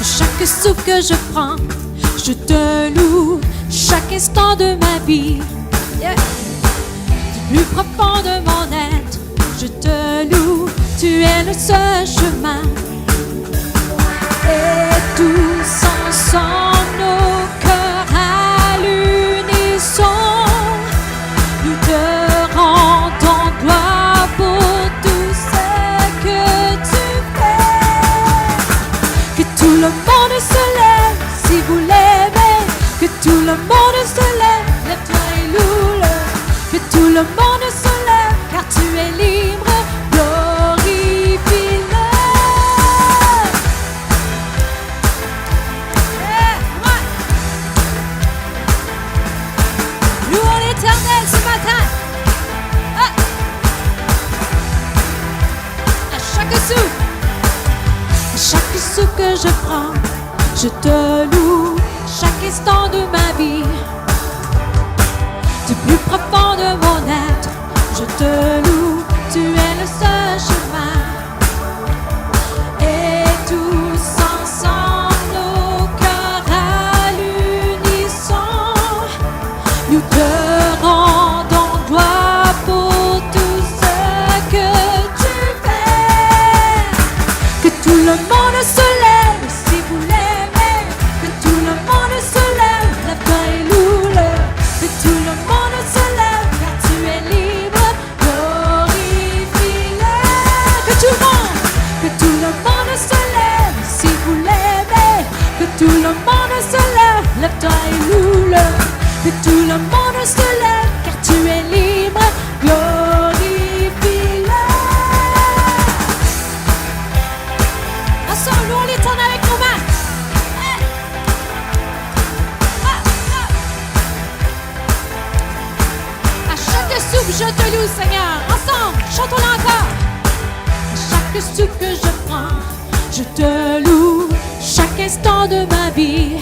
Chaque souffle que je prends, je te loue. Chaque instant de ma vie, yeah. Du plus profond de mon être, je te loue. Tu es le seul chemin. Et tous ensemble, nos cœurs à l'unisson, nous te rendons gloire pour tout ce que tu fais. Que tout le monde se lève si vous l'aimez. Que tout le monde se lève, lève-toi et loue-le. Que tout le monde se lève, car tu es libre. Chaque souffle que je prends, je te loue. Chaque instant de ma vie, du plus profond de mon être, je te loue. Tu es le seul chemin. Et tous ensemble, nos cœurs à l'unisson, nous te rendons gloire pour tout ce que tu fais. Que tout le monde se lève si vous l'aimez. Que tout le monde se lève, lève-toi et loue-le. Que tout le monde se lève, car tu es libre, glorifie-le. Que tout le monde se lève si vous l'aimez. Que tout le monde se lève, lève-toi et loue-le. Que tout le monde se lève, car tu es libre, glorifie-le. Ensemble, louons l'Éternel avec nos mains. À chaque souffle, je te loue, Seigneur. Ensemble, chantons-le encore. À chaque souffle que je prends, je te loue. Chaque instant de ma vie,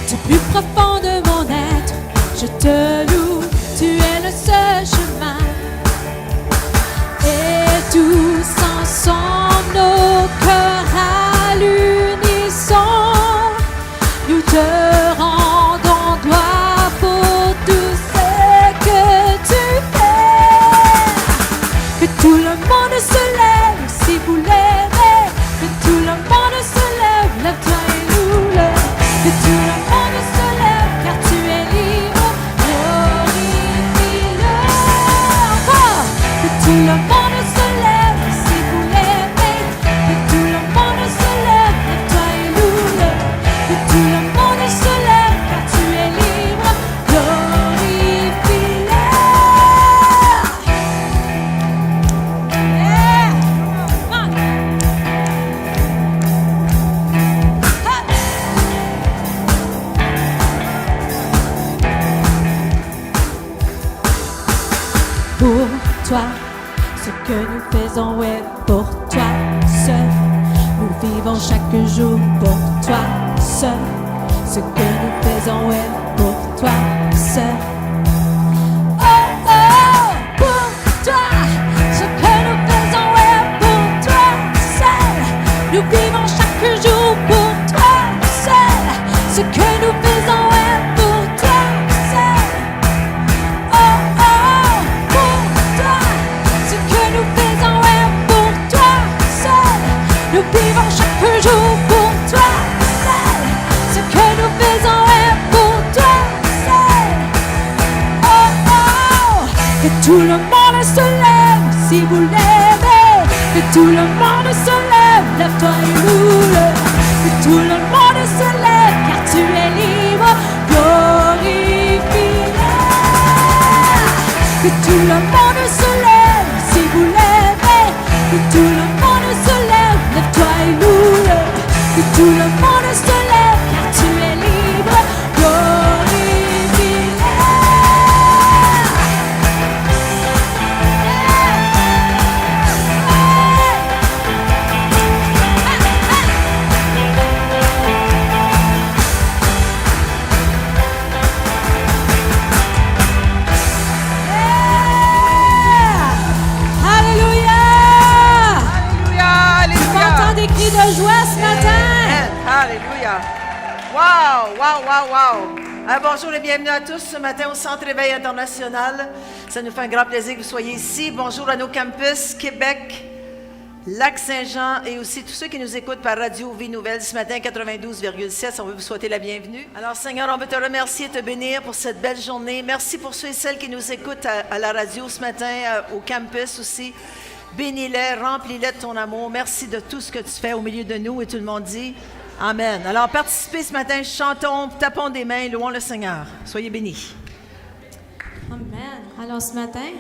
du plus profond de mon être, je te loue. Tu es le seul chemin. Et tous ensemble, nos cœurs à l'unisson, nous te rendons gloire pour tout ce que tu fais. Que tout le monde se lève si vous l'aimez. Que tout le monde se lève, lève-toi et loue-le. Que tout le monde se lève, car tu es libre, glorifie-le. Encore. Que tout le monde se lève si vous l'aimez. Que tout le monde se lève, lève-toi et loue-le. Que tout le monde se lève, car tu es libre, glorifie-le. Yeah. One. Pour toi, ce que nous faisons est pour toi seul. Nous vivons chaque jour pour toi seul. Ce que nous faisons est pour toi seul. Oh oh, pour toi, ce que nous faisons est pour toi seul. Nous vivons chaque jour pour toi seul. Ce que nous faisons est pour toi seul. Oh oh, pour toi, ce que nous faisons est pour toi seul. Nous vivons chaque jour pour toi seul. Ce que nous faisons est pour toi seul. Oh oh, que tout le monde se lève si vous l'aimez. Que tout le monde se lève, lève-toi et loue-le. Que tout le monde se lève, car tu es libre, glorifie-le. Que tout le monde se lève si vous l'aimez. Que tout le monde se lève, lève-toi et loue-le. Que tout le monde se lève, car tu es libre, glorifie-le. toi ce matin. Alléluia. Wow, wow, wow, wow. Bonjour et bienvenue à tous ce matin au Centre Éveil International. Ça nous fait un grand plaisir que vous soyez ici. Bonjour à nos campus Québec, Lac-Saint-Jean et aussi tous ceux qui nous écoutent par Radio Vie Nouvelle ce matin 92,7. On veut vous souhaiter la bienvenue. Alors Seigneur, on veut te remercier et te bénir pour cette belle journée. Merci pour ceux et celles qui nous écoutent à la radio ce matin, au campus aussi. Bénis-les, remplis-les de ton amour. Merci de tout ce que tu fais au milieu de nous et tout le monde dit Amen. Alors participez ce matin, chantons, tapons des mains, louons le Seigneur. Soyez bénis. Amen. Alors ce matin,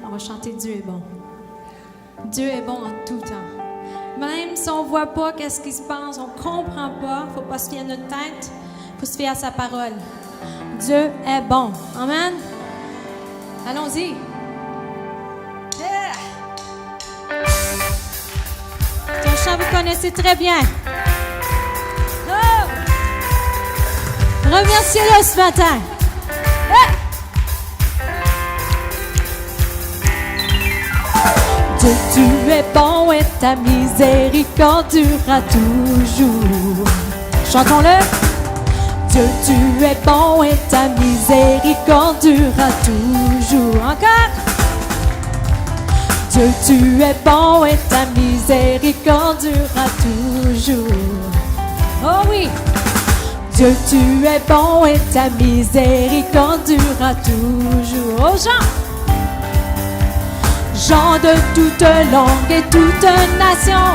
on va chanter Dieu est bon. Dieu est bon en tout temps. Même si on ne voit pas qu'est-ce qui se passe, on ne comprend pas, il ne faut pas se fier à notre tête, il faut se fier à sa parole. Dieu est bon. Amen. Allons-y. Yeah. C'est un chant que vous connaissez très bien. Oh. Remerciez-le ce matin. Yeah. Dieu, tu es bon et ta miséricorde durera toujours. Chantons-le. Dieu, tu es bon et ta miséricorde durera toujours. Encore. Dieu, tu es bon et ta miséricorde durera toujours. Oh oui. Dieu, tu es bon et ta miséricorde durera toujours. Oh Jean. Gens de toute langue et toute nation,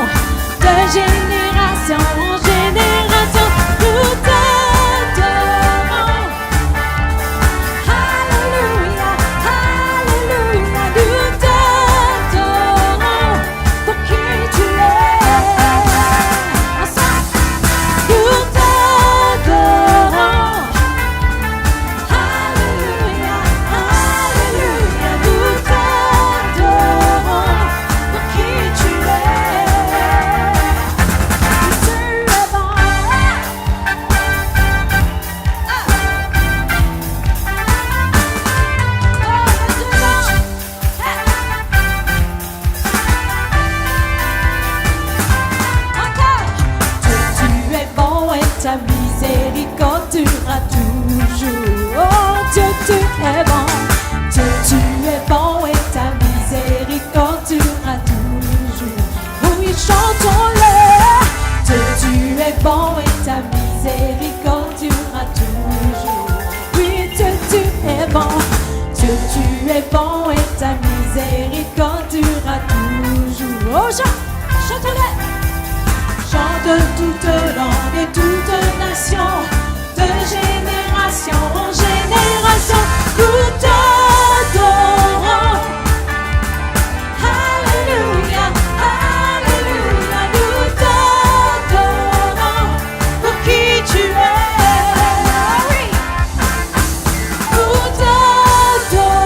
de génération en génération, nous t'adorons. Alléluia, Alléluia, nous t'adorons pour qui tu es. Ensemble, nous t'adorons. Alléluia, Alléluia, nous t'adorons. Ta miséricorde durera toujours. Oh Dieu, tu es bon. Dieu, tu es bon et ta miséricorde durera toujours. Oui, chantons-le. Dieu, tu es bon et ta miséricorde durera toujours. Oui, Dieu, tu es bon. Dieu, tu es bon et ta miséricorde durera toujours. Oh Jean, chantons-le. Chants de toute langue et toute nation, de génération en génération, nous t'adorons. Alléluia, Alléluia, nous t'adorons pour qui tu es. Oui. Nous t'adorons.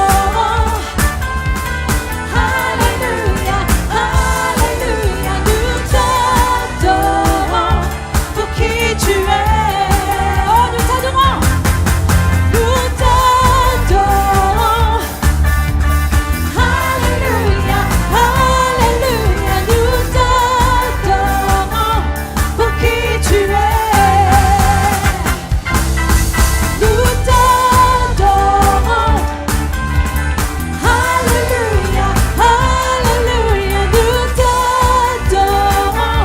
Alléluia, Alléluia, nous t'adorons pour qui tu es. Oh, nous t'adorons. Nous t'adorons. Alléluia, Alléluia, nous t'adorons pour qui tu es. Nous t'adorons. Alléluia, Alléluia, nous t'adorons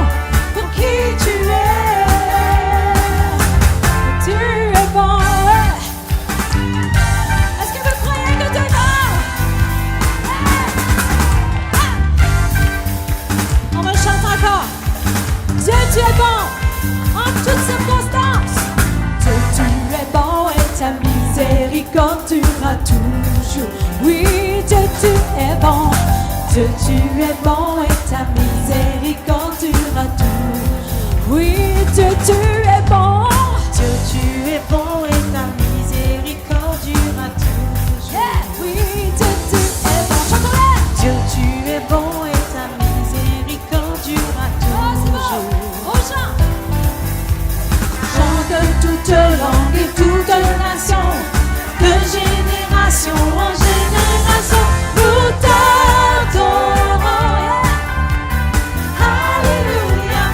pour qui tu es. Tu es bon. Est-ce que vous croyez que Dieu est bon? On va le chanter encore. Dieu, tu es bon en toutes circonstances. Dieu, tu es bon et ta miséricorde durera toujours. Oui, Dieu, tu es bon. Dieu, tu es bon et ta miséricorde durera toujours. Oui, Dieu, tu es bon. Dieu, tu es bon et ta miséricorde durera toujours. Yeah. Oui, Dieu, tu es bon. Chantons-le. Dieu, tu es bon et ta miséricorde durera toujours. Oh, Jean. Chants de toute langue et toute nation, de génération en génération, nous t'adorons. Alléluia,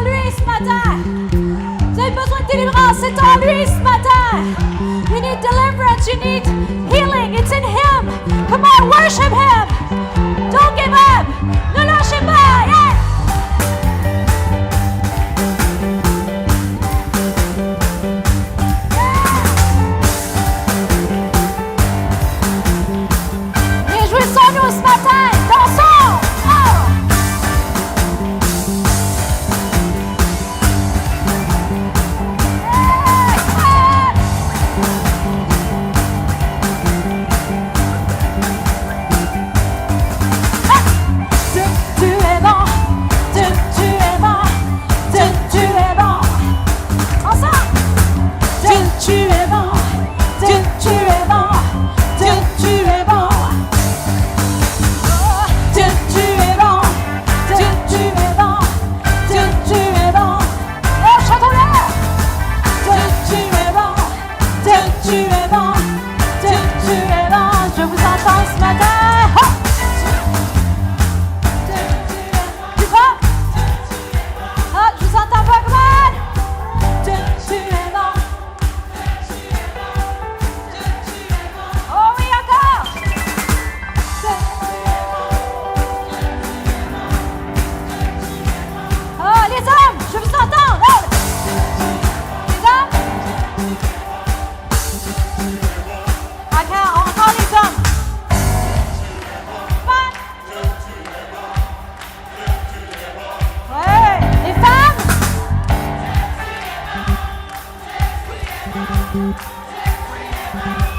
lui ce matin. Vous avez besoin de délivrance, c'est en lui ce matin. You need deliverance, you need healing, it's in him. Come on, worship him. Don't give up. Ne lâchez pas. Yeah. Réjouissons-nous ce matin. Dansons. Oh.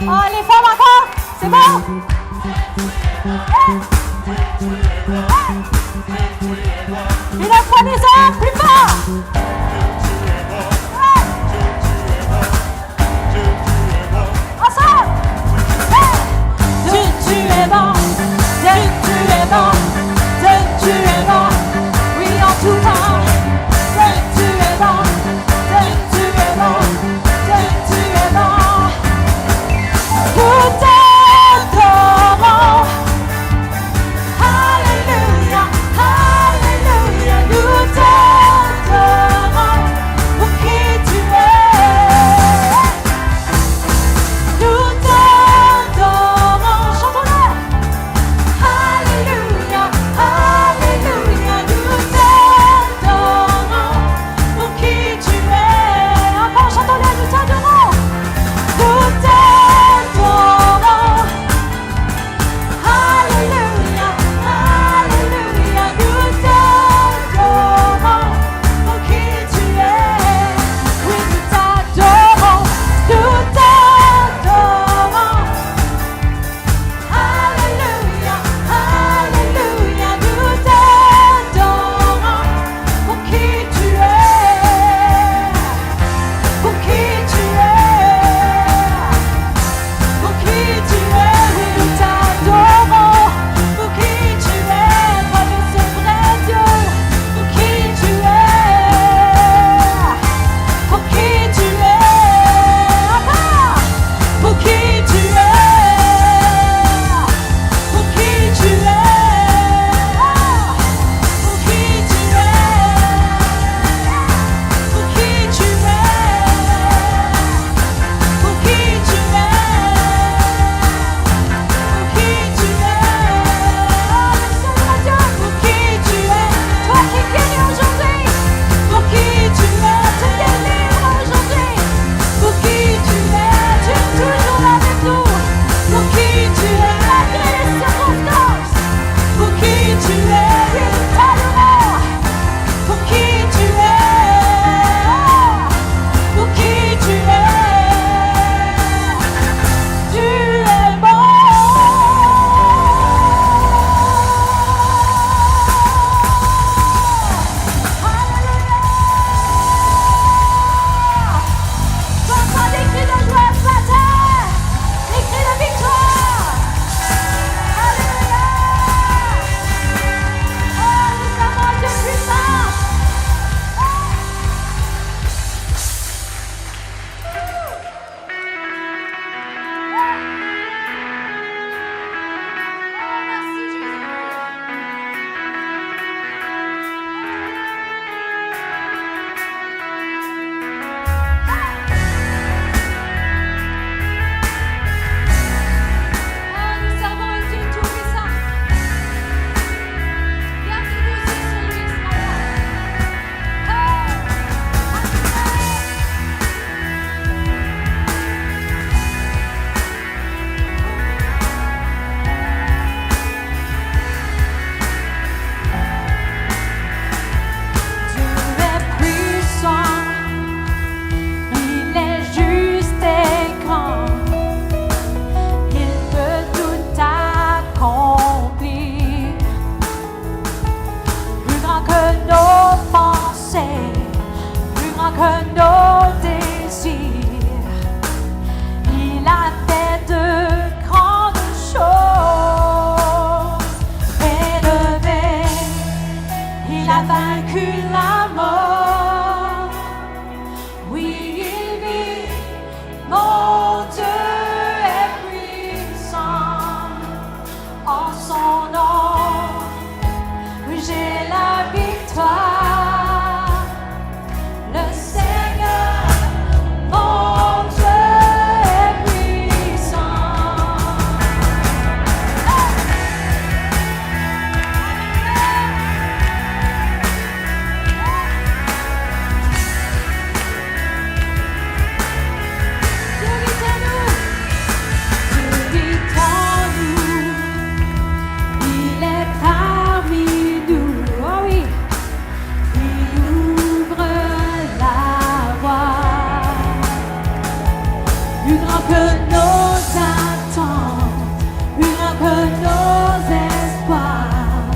Oh, les femmes encore, c'est bon. Et la fois des hommes, plus fort. Ensemble. Dieu, tu es bon. Dieu, tu es bon. Dieu, tu es bon. Oui, en tout temps. Dieu, tu es bon. Dieu, tu es bon. Dieu, tu es bon. Nous t'adorons. Alléluia, alléluia, nous t'adorons. que nos désirs. Il a fait de grandes choses. Élevé, il a vaincu la mort. Oui, il vit, mon Dieu est puissant. En son nom, oui, j'ai la victoire. Le Seigneur, mon Dieu est puissant. Dieu vit en nous. Dieu vit en nous. Il est parmi nous. Oh oui. Il ouvre la voie. Plus grand que nos attentes, plus grand que nos espoirs.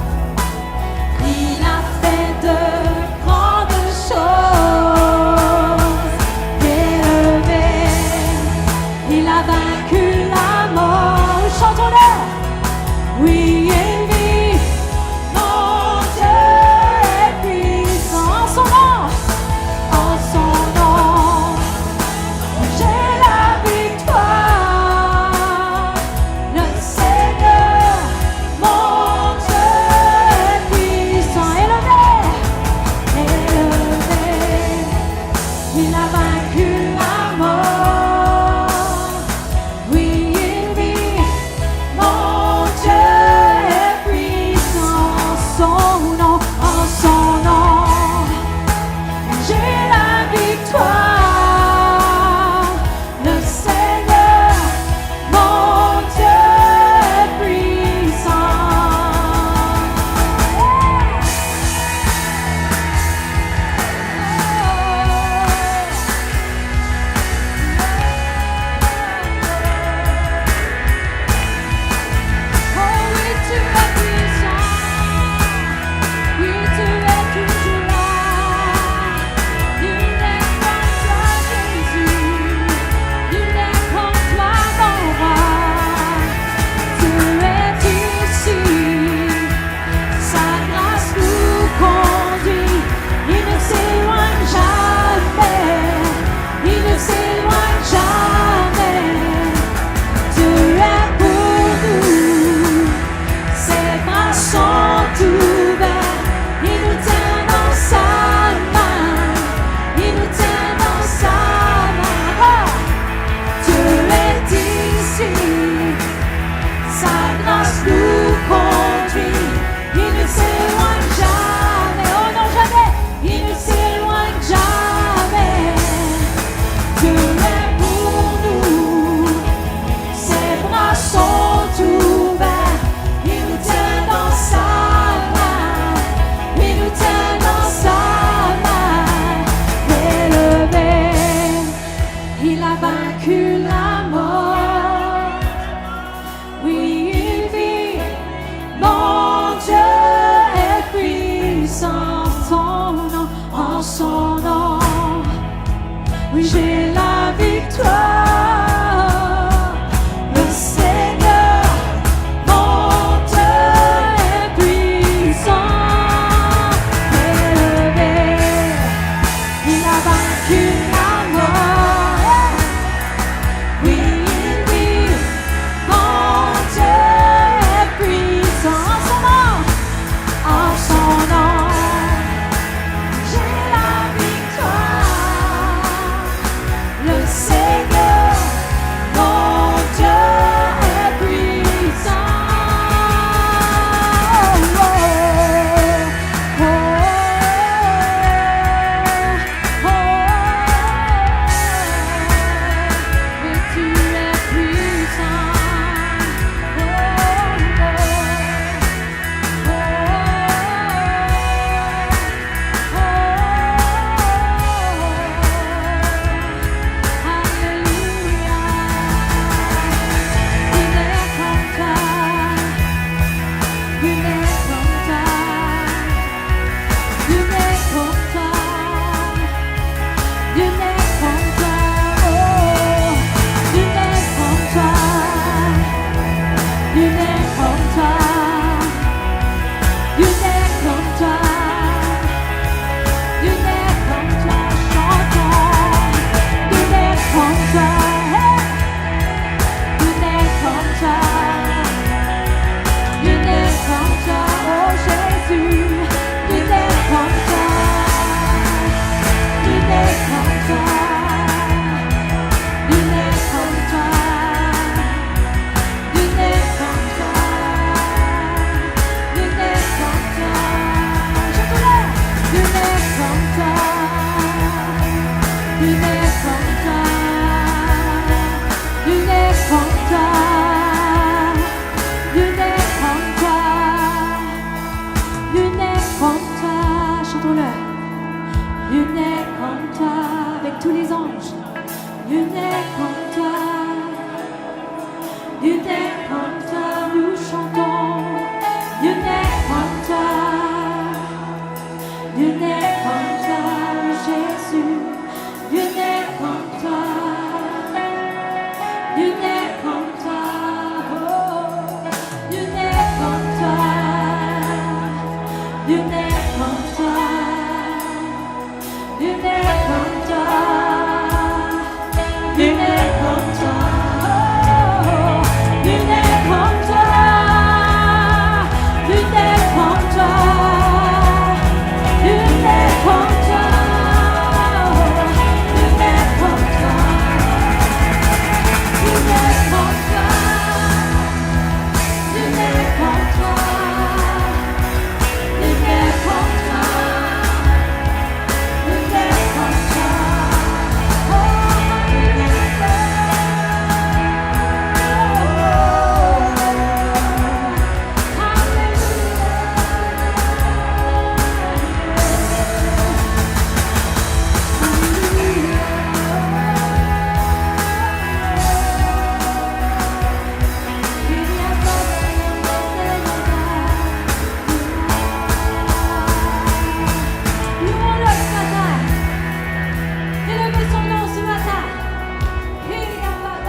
Il a fait de grandes choses. Élevé, il a vaincu la mort. Chantons-le. Oui, il vit, mon Dieu est puissant. En son nom, j'ai la victoire. Le Seigneur, mon Dieu est puissant. Élevé, élevé, il a vaincu la mort. Oui, il vit, mon Dieu est puissant. En son nom, j'ai la victoire. Le Seigneur, mon Dieu est puissant. Oh oui, tu es puissant. Oui, tu es toujours là. Il n'est comme toi, Jésus. Il n'est comme toi, mon roi. Tu es ici. Sa grâce nous conduit. Il ne s'éloigne jamais. Il ne s'éloigne jamais. Dieu est pour nous. Ses bras sont ouverts. Il nous tient dans sa main. Il nous tient dans sa main. Oh! Dieu est ici. Sa grâce nous conduit. Il ne s'éloigne jamais. Oh non, jamais. Il ne s'éloigne jamais. Dieu est pour nous. Ses bras sont ouverts. Il nous tient dans sa main. Il nous tient dans sa main. Élevé, il a vaincu la mort. Oui, il vit. Mon Dieu est puissant. En son nom, oui, j'ai la victoire. Le Seigneur, mon Dieu est puissant. Élevé, il a vaincu la mort. Oui, il vit, mon Dieu est puissant. En son nom, j'ai la victoire. Le Seigneur, Nul n'est comme toi, avec tous les anges. Nul n'est comme toi. Nul n'est comme toi, nous chantons. Nul n'est comme toi. Nul n'est comme toi, Jésus. Nul n'est comme toi. Nul n'est comme toi. Oh. Nul n'est comme toi. Nul n'est comme toi. Nul n'est comme toi. Nul n'est comme toi. Oh. Nul n'est comme toi. Nul n'est comme toi. Nul n'est comme toi. Nul n'est comme toi. Nul n'est comme toi. Nul n'est comme toi. Nul n'est comme toi. Nul n'est comme toi. Oh, nul n'est Louons-le ce matin. Élevez son nom ce matin. Nul n'est comme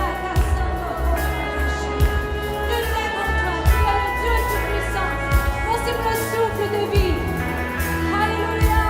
toi. Tu es le Dieu tout-puissant. Merci pour le souffle de vie. Alléluia.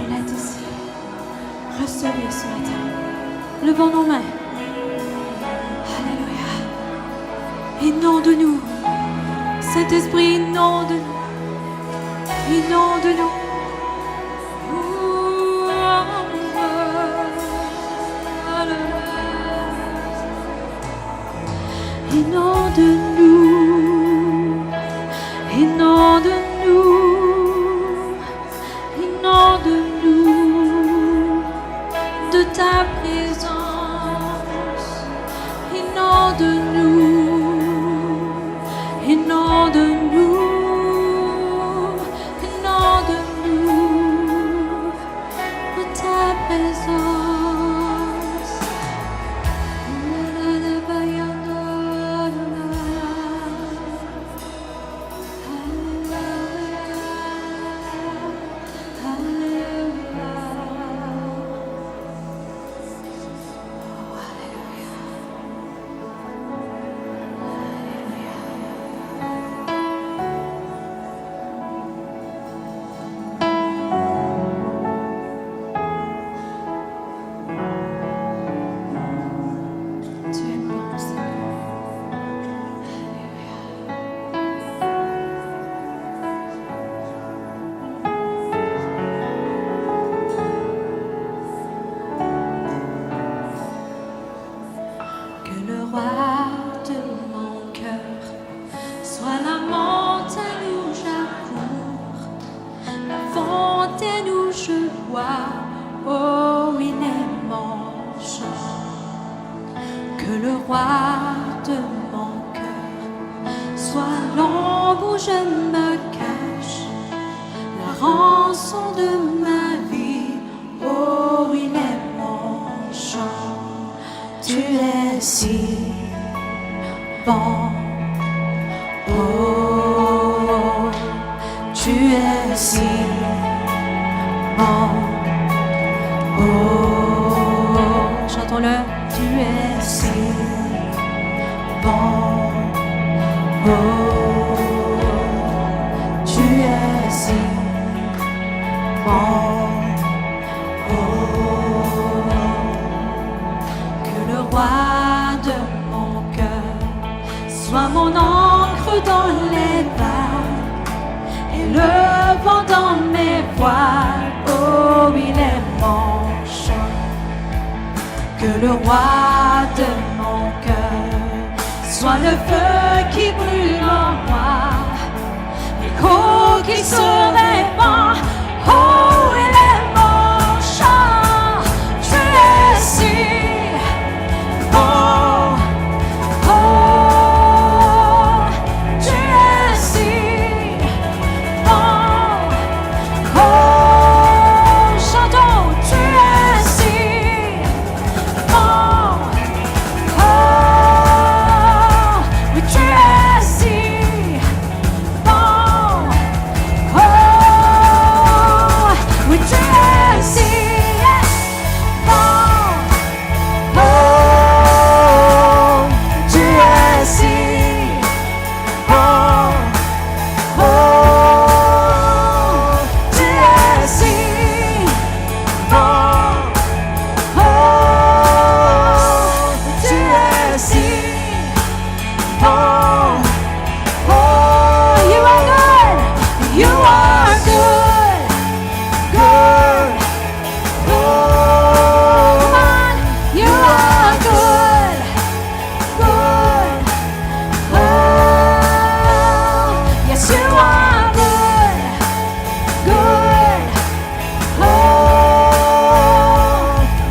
Il est ici. Recevez ce matin. Levons nos mains. Alléluia. Inonde-nous. Saint-Esprit, inonde-nous. Inonde-nous. Inonde-nous. Inonde-nous. Inonde-nous de ta présence. Inonde-nous. Inonde-nous. Inonde-nous de ta présence. Tu es bon, Seigneur. Que le roi de mon cœur soit la montagne où j'accours, la fontaine où je bois. Oh, il est mon chant. Que le roi de mon cœur soit l'ombre où je me cache, la rançon de ma vie. Oh, il est mon chant. Tu es si bon. Oh, tu es si bon. Oh, chantons-le. Tu es si bon. Oh, tu es si bon. Oh, que le roi de mon cœur soit mon encre dans les vagues et le vent dans mes voiles. Oh, il est mon chant. Que le roi de mon cœur soit le feu qui brûle en moi, l'écho qui se répand. Oh, il est mon chant. Tu es si bon. Oh, tu es si bon. Oh, chantons, tu es si bon. Oh, oui, tu es si bon. Oh, oui, tu es si bon. Oh, tu es si bon. Oh, tu es si bon. Oh, tu es si bon. Oh, you are good. You are good. Good. Oh, come on. You are good. Good. Oh, yes, you are good. Good. Oh,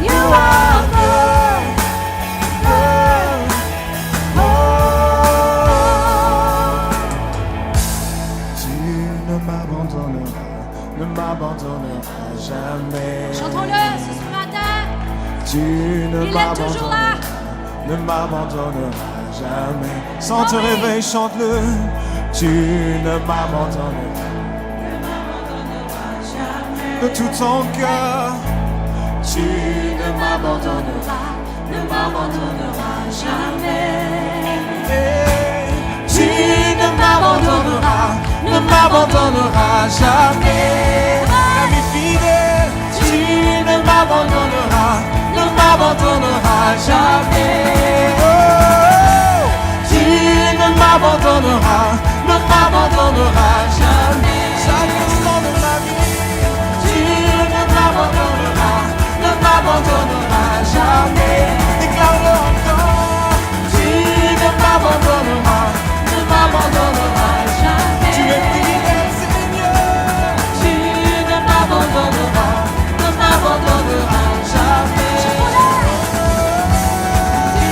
you are good. Good. Oh. Tu ne m'abandonneras jamais. Chantons-le ce matin. Tu ne Il est toujours là. ne m'abandonneras jamais. Sans te Oh oui. réveil, chante-le. Tu ne m'abandonneras de tout ton cœur. Tu ne m'abandonneras jamais. Tu ne m'abandonneras jamais. L'ami fidèle, tu ne m'abandonneras jamais. Oh, tu ne m'abandonneras jamais. Chaque instant de ma vie, tu ne m'abandonneras jamais. Déclare-le encore. Tu ne m'abandonneras jamais. Tu es fidèle, Seigneur. Tu ne m'abandonneras jamais. Tu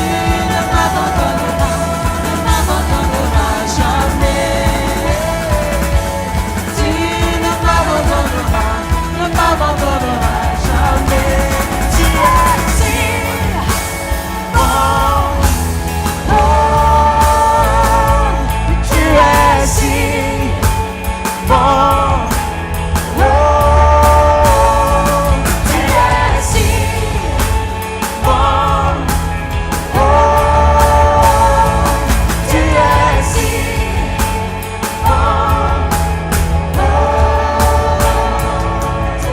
ne m'abandonneras jamais. Tu ne m'abandonneras jamais. Tu es si bon. Oh, tu es si bon. Oh, tu es si bon. Oh, tu es si bon. Oh, tu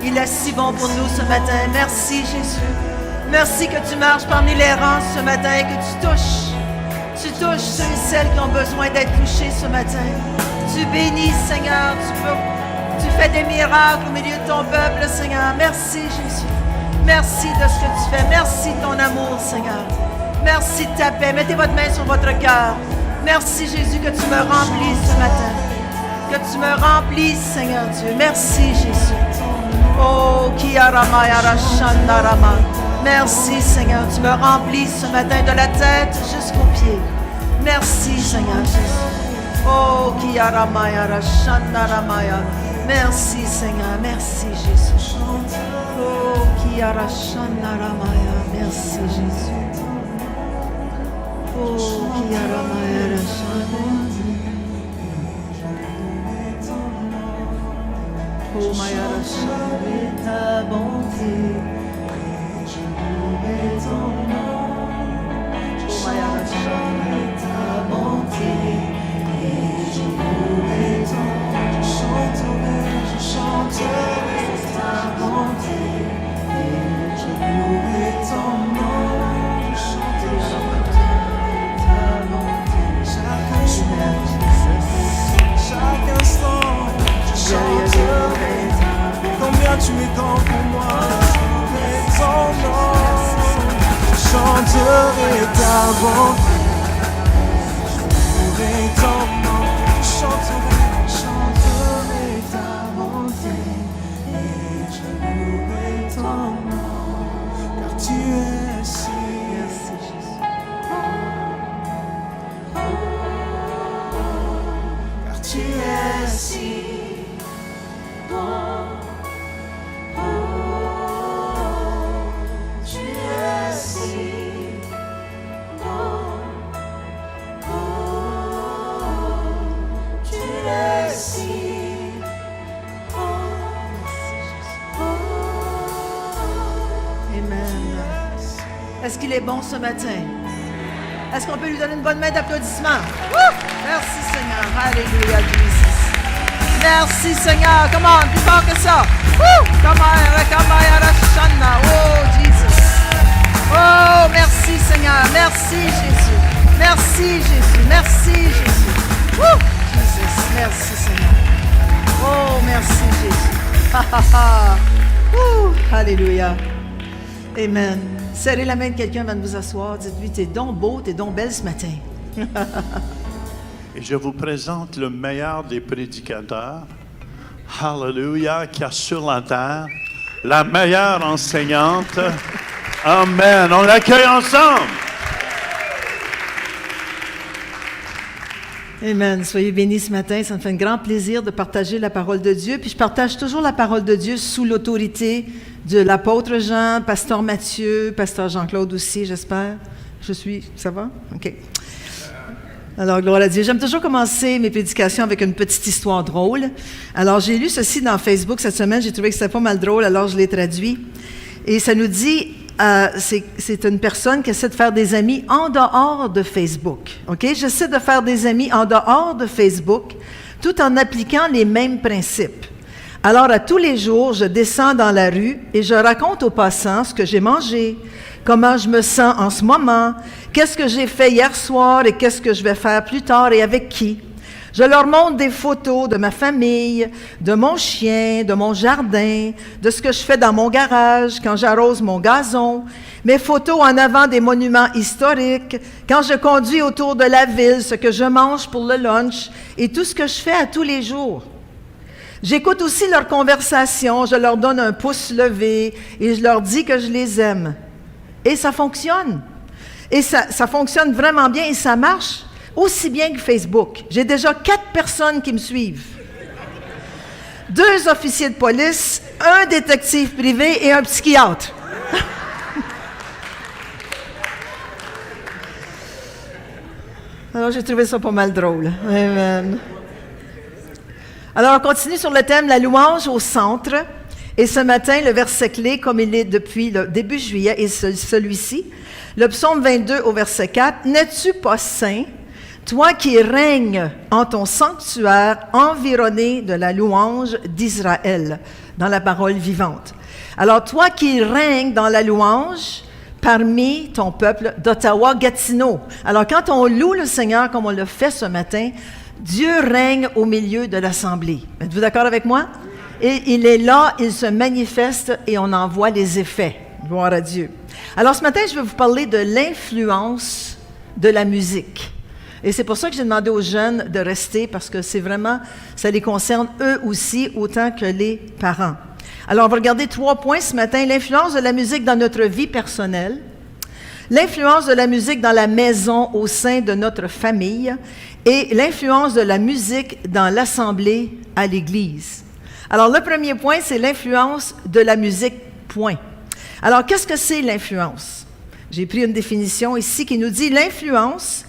Il est si bon pour nous ce matin. Merci Jésus. Merci que tu marches parmi les rangs ce matin et que tu touches. Tu touches ceux et celles qui ont besoin d'être touchés ce matin. Tu bénis, Seigneur. Tu fais des miracles au milieu de ton peuple, Seigneur. Merci Jésus. Merci de ce que tu fais. Merci de ton amour, Seigneur. Merci de ta paix. Mettez votre main sur votre cœur. Merci Jésus que tu me remplis ce matin. Que tu me remplis, Seigneur Dieu. Merci Jésus. Oh, Kiarama Yarashandarama. Merci Seigneur, tu me remplis ce matin de la tête jusqu'aux pieds. Merci Seigneur Jésus. Oh, Kiarama Yarashandarama. Merci Seigneur, merci Jésus. Oh, Kiarashandarama. Merci Jésus. Oh, Kiarama Yarashandarama. Oh, Maya Rachel, ta bonté, je louerai ton nom. Oh, Maya Rachel, ta bonté, et je louerai ton nom. Je chanterai ta bonté, et je louerai ton nom. Je chanterai ta bonté, chaque instant. Combien tu es grand pour moi, je ton nom, je chanterai ta bonté, je louerai ton nom, je chanterai ta bonté, et je louerai ton nom, car tu es si. Merci Jésus. Car tu es si. Est-ce qu'il est bon ce matin? Est-ce qu'on peut lui donner une bonne main d'applaudissement? Merci Seigneur. Alléluia, Jesus. Merci Seigneur. Come on, plus fort que ça. Come on, oh Jesus. Oh, merci Seigneur. Merci Jésus. Merci Jésus. Merci Jésus. Jesus. Merci Seigneur. Oh, merci Jésus. Alléluia. Amen. Serrez la main de quelqu'un avant de vous asseoir. Dites-lui, t'es donc beau, t'es donc belle ce matin. Et je vous présente le meilleur des prédicateurs. Hallelujah, qui a sur la terre la meilleure enseignante. Amen. On l'accueille ensemble. Amen. Soyez bénis ce matin. Ça me fait un grand plaisir de partager la parole de Dieu. Puis je partage toujours la parole de Dieu sous l'autorité de l'apôtre Jean, pasteur Mathieu, pasteur Jean-Claude aussi, j'espère. Ça va? OK. Alors, gloire à Dieu. J'aime toujours commencer mes prédications avec une petite histoire drôle. Alors, j'ai lu ceci dans Facebook cette semaine. J'ai trouvé que c'était pas mal drôle, alors je l'ai traduit. Et ça nous dit, c'est une personne qui essaie de faire des amis en dehors de Facebook. OK? J'essaie de faire des amis en dehors de Facebook, tout en appliquant les mêmes principes. Alors, à tous les jours, je descends dans la rue et je raconte aux passants ce que j'ai mangé, comment je me sens en ce moment, qu'est-ce que j'ai fait hier soir et qu'est-ce que je vais faire plus tard et avec qui. Je leur montre des photos de ma famille, de mon chien, de mon jardin, de ce que je fais dans mon garage, quand j'arrose mon gazon, mes photos en avant des monuments historiques, quand je conduis autour de la ville, ce que je mange pour le lunch et tout ce que je fais à tous les jours. J'écoute aussi leurs conversations, je leur donne un pouce levé et je leur dis que je les aime. Et ça fonctionne. Et ça fonctionne vraiment bien et ça marche aussi bien que Facebook. J'ai déjà 4 personnes qui me suivent. 2 officiers de police, 1 détective privé et un psychiatre. Alors, j'ai trouvé ça pas mal drôle. Amen. Alors, on continue sur le thème « La louange au centre ». Et ce matin, le verset clé, comme il est depuis le début juillet, est celui-ci. Le psaume 22 au verset 4. « N'es-tu pas saint, toi qui règnes en ton sanctuaire, environné de la louange d'Israël » dans la parole vivante. Alors, toi qui règnes dans la louange parmi ton peuple d'Ottawa-Gatineau. Alors, quand on loue le Seigneur comme on le fait ce matin, Dieu règne au milieu de l'assemblée. Êtes-vous d'accord avec moi? Et il est là, il se manifeste et on en voit les effets. Gloire à Dieu. Alors, ce matin, je vais vous parler de l'influence de la musique. Et c'est pour ça que j'ai demandé aux jeunes de rester, parce que c'est vraiment, ça les concerne eux aussi, autant que les parents. Alors, on va regarder 3 points ce matin. L'influence de la musique dans notre vie personnelle, l'influence de la musique dans la maison au sein de notre famille et l'influence de la musique dans l'assemblée à l'Église. Alors, le premier point, c'est l'influence de la musique, point. Alors, qu'est-ce que c'est l'influence? J'ai pris une définition ici qui nous dit « L'influence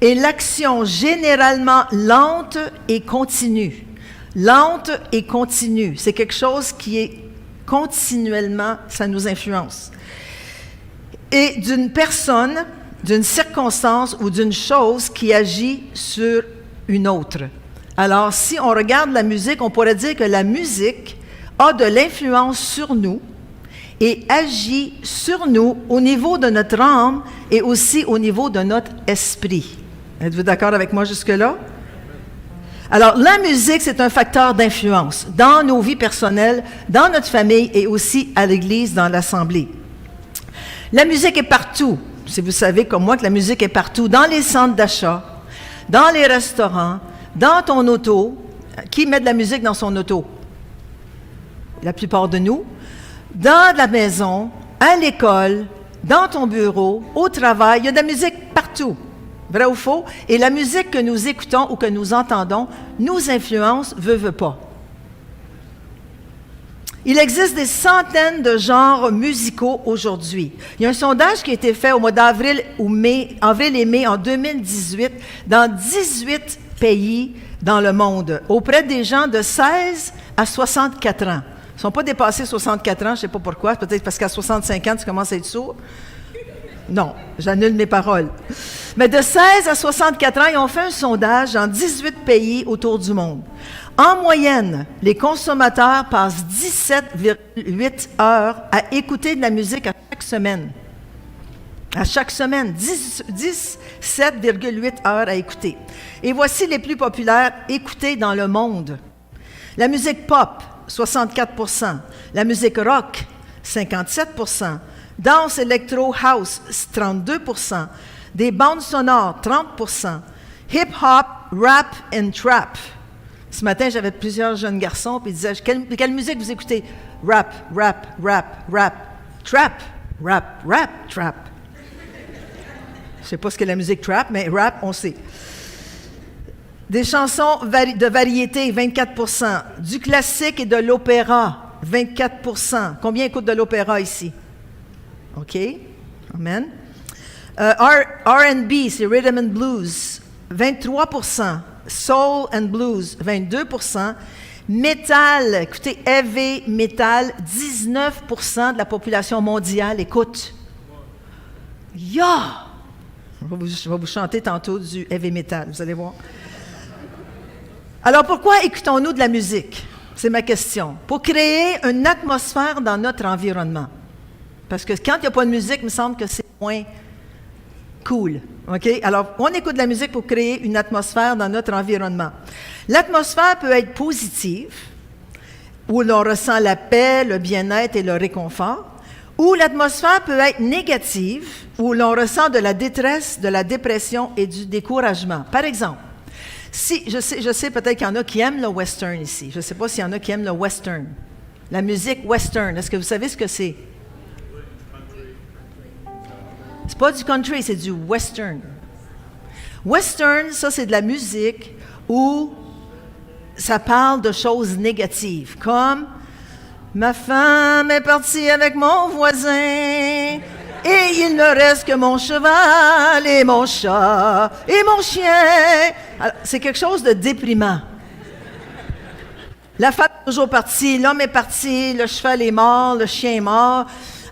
est l'action généralement lente et continue. » Lente et continue. C'est quelque chose qui est continuellement, ça nous influence. Et d'une personne, d'une circonstance ou d'une chose qui agit sur une autre. Alors, si on regarde la musique, on pourrait dire que la musique a de l'influence sur nous et agit sur nous au niveau de notre âme et aussi au niveau de notre esprit. Êtes-vous d'accord avec moi jusque-là? Alors, la musique, c'est un facteur d'influence dans nos vies personnelles, dans notre famille et aussi à l'Église, dans l'Assemblée. La musique est partout. Si vous savez comme moi que la musique est partout, dans les centres d'achat, dans les restaurants, dans ton auto. Qui met de la musique dans son auto? La plupart de nous. Dans la maison, à l'école, dans ton bureau, au travail, il y a de la musique partout. Vrai ou faux? Et la musique que nous écoutons ou que nous entendons nous influence, veut pas. Il existe des centaines de genres musicaux aujourd'hui. Il y a un sondage qui a été fait au mois d'avril et mai en 2018 dans 18 pays dans le monde, auprès des gens de 16 à 64 ans. Ils ne sont pas dépassés 64 ans, je ne sais pas pourquoi, peut-être parce qu'à 65 ans, tu commences à être sourd. Non, j'annule mes paroles. Mais de 16 à 64 ans, ils ont fait un sondage dans 18 pays autour du monde. En moyenne, les consommateurs passent 17,8 heures à écouter de la musique à chaque semaine. À chaque semaine, 17,8 heures à écouter. Et voici les plus populaires écoutés dans le monde. La musique pop, 64 %. La musique rock, 57 %. Danse électro house, 32 %. Des bandes sonores, 30 %. Hip-hop, rap and trap. Ce matin, j'avais plusieurs jeunes garçons, puis ils disaient, quelle musique vous écoutez? Rap, rap, rap, rap. Trap, rap, rap, trap. Je ne sais pas ce qu'est la musique trap, mais rap, on sait. Des chansons de variété, 24 %. Du classique et de l'opéra, 24 %. Combien écoutent de l'opéra ici? OK. Amen. R&B, c'est Rhythm and Blues, 23 %. Soul and Blues, 22 %. Metal, écoutez, heavy metal, 19 % de la population mondiale écoute. Yeah! Je vais vous chanter tantôt du heavy metal, vous allez voir. Alors, pourquoi écoutons-nous de la musique? C'est ma question. Pour créer une atmosphère dans notre environnement. Parce que quand il n'y a pas de musique, il me semble que c'est moins cool. OK? Alors, on écoute de la musique pour créer une atmosphère dans notre environnement. L'atmosphère peut être positive, où l'on ressent la paix, le bien-être et le réconfort, ou l'atmosphère peut être négative, où l'on ressent de la détresse, de la dépression et du découragement. Par exemple, si je sais peut-être qu'il y en a qui aiment le western ici. Je ne sais pas s'il y en a qui aiment le western. La musique western, est-ce que vous savez ce que c'est? C'est pas du country, c'est du western. Western, ça, c'est de la musique où ça parle de choses négatives, comme « Ma femme est partie avec mon voisin et il ne reste que mon cheval et mon chat et mon chien. » Alors, c'est quelque chose de déprimant. La femme est toujours partie, l'homme est parti, le cheval est mort, le chien est mort.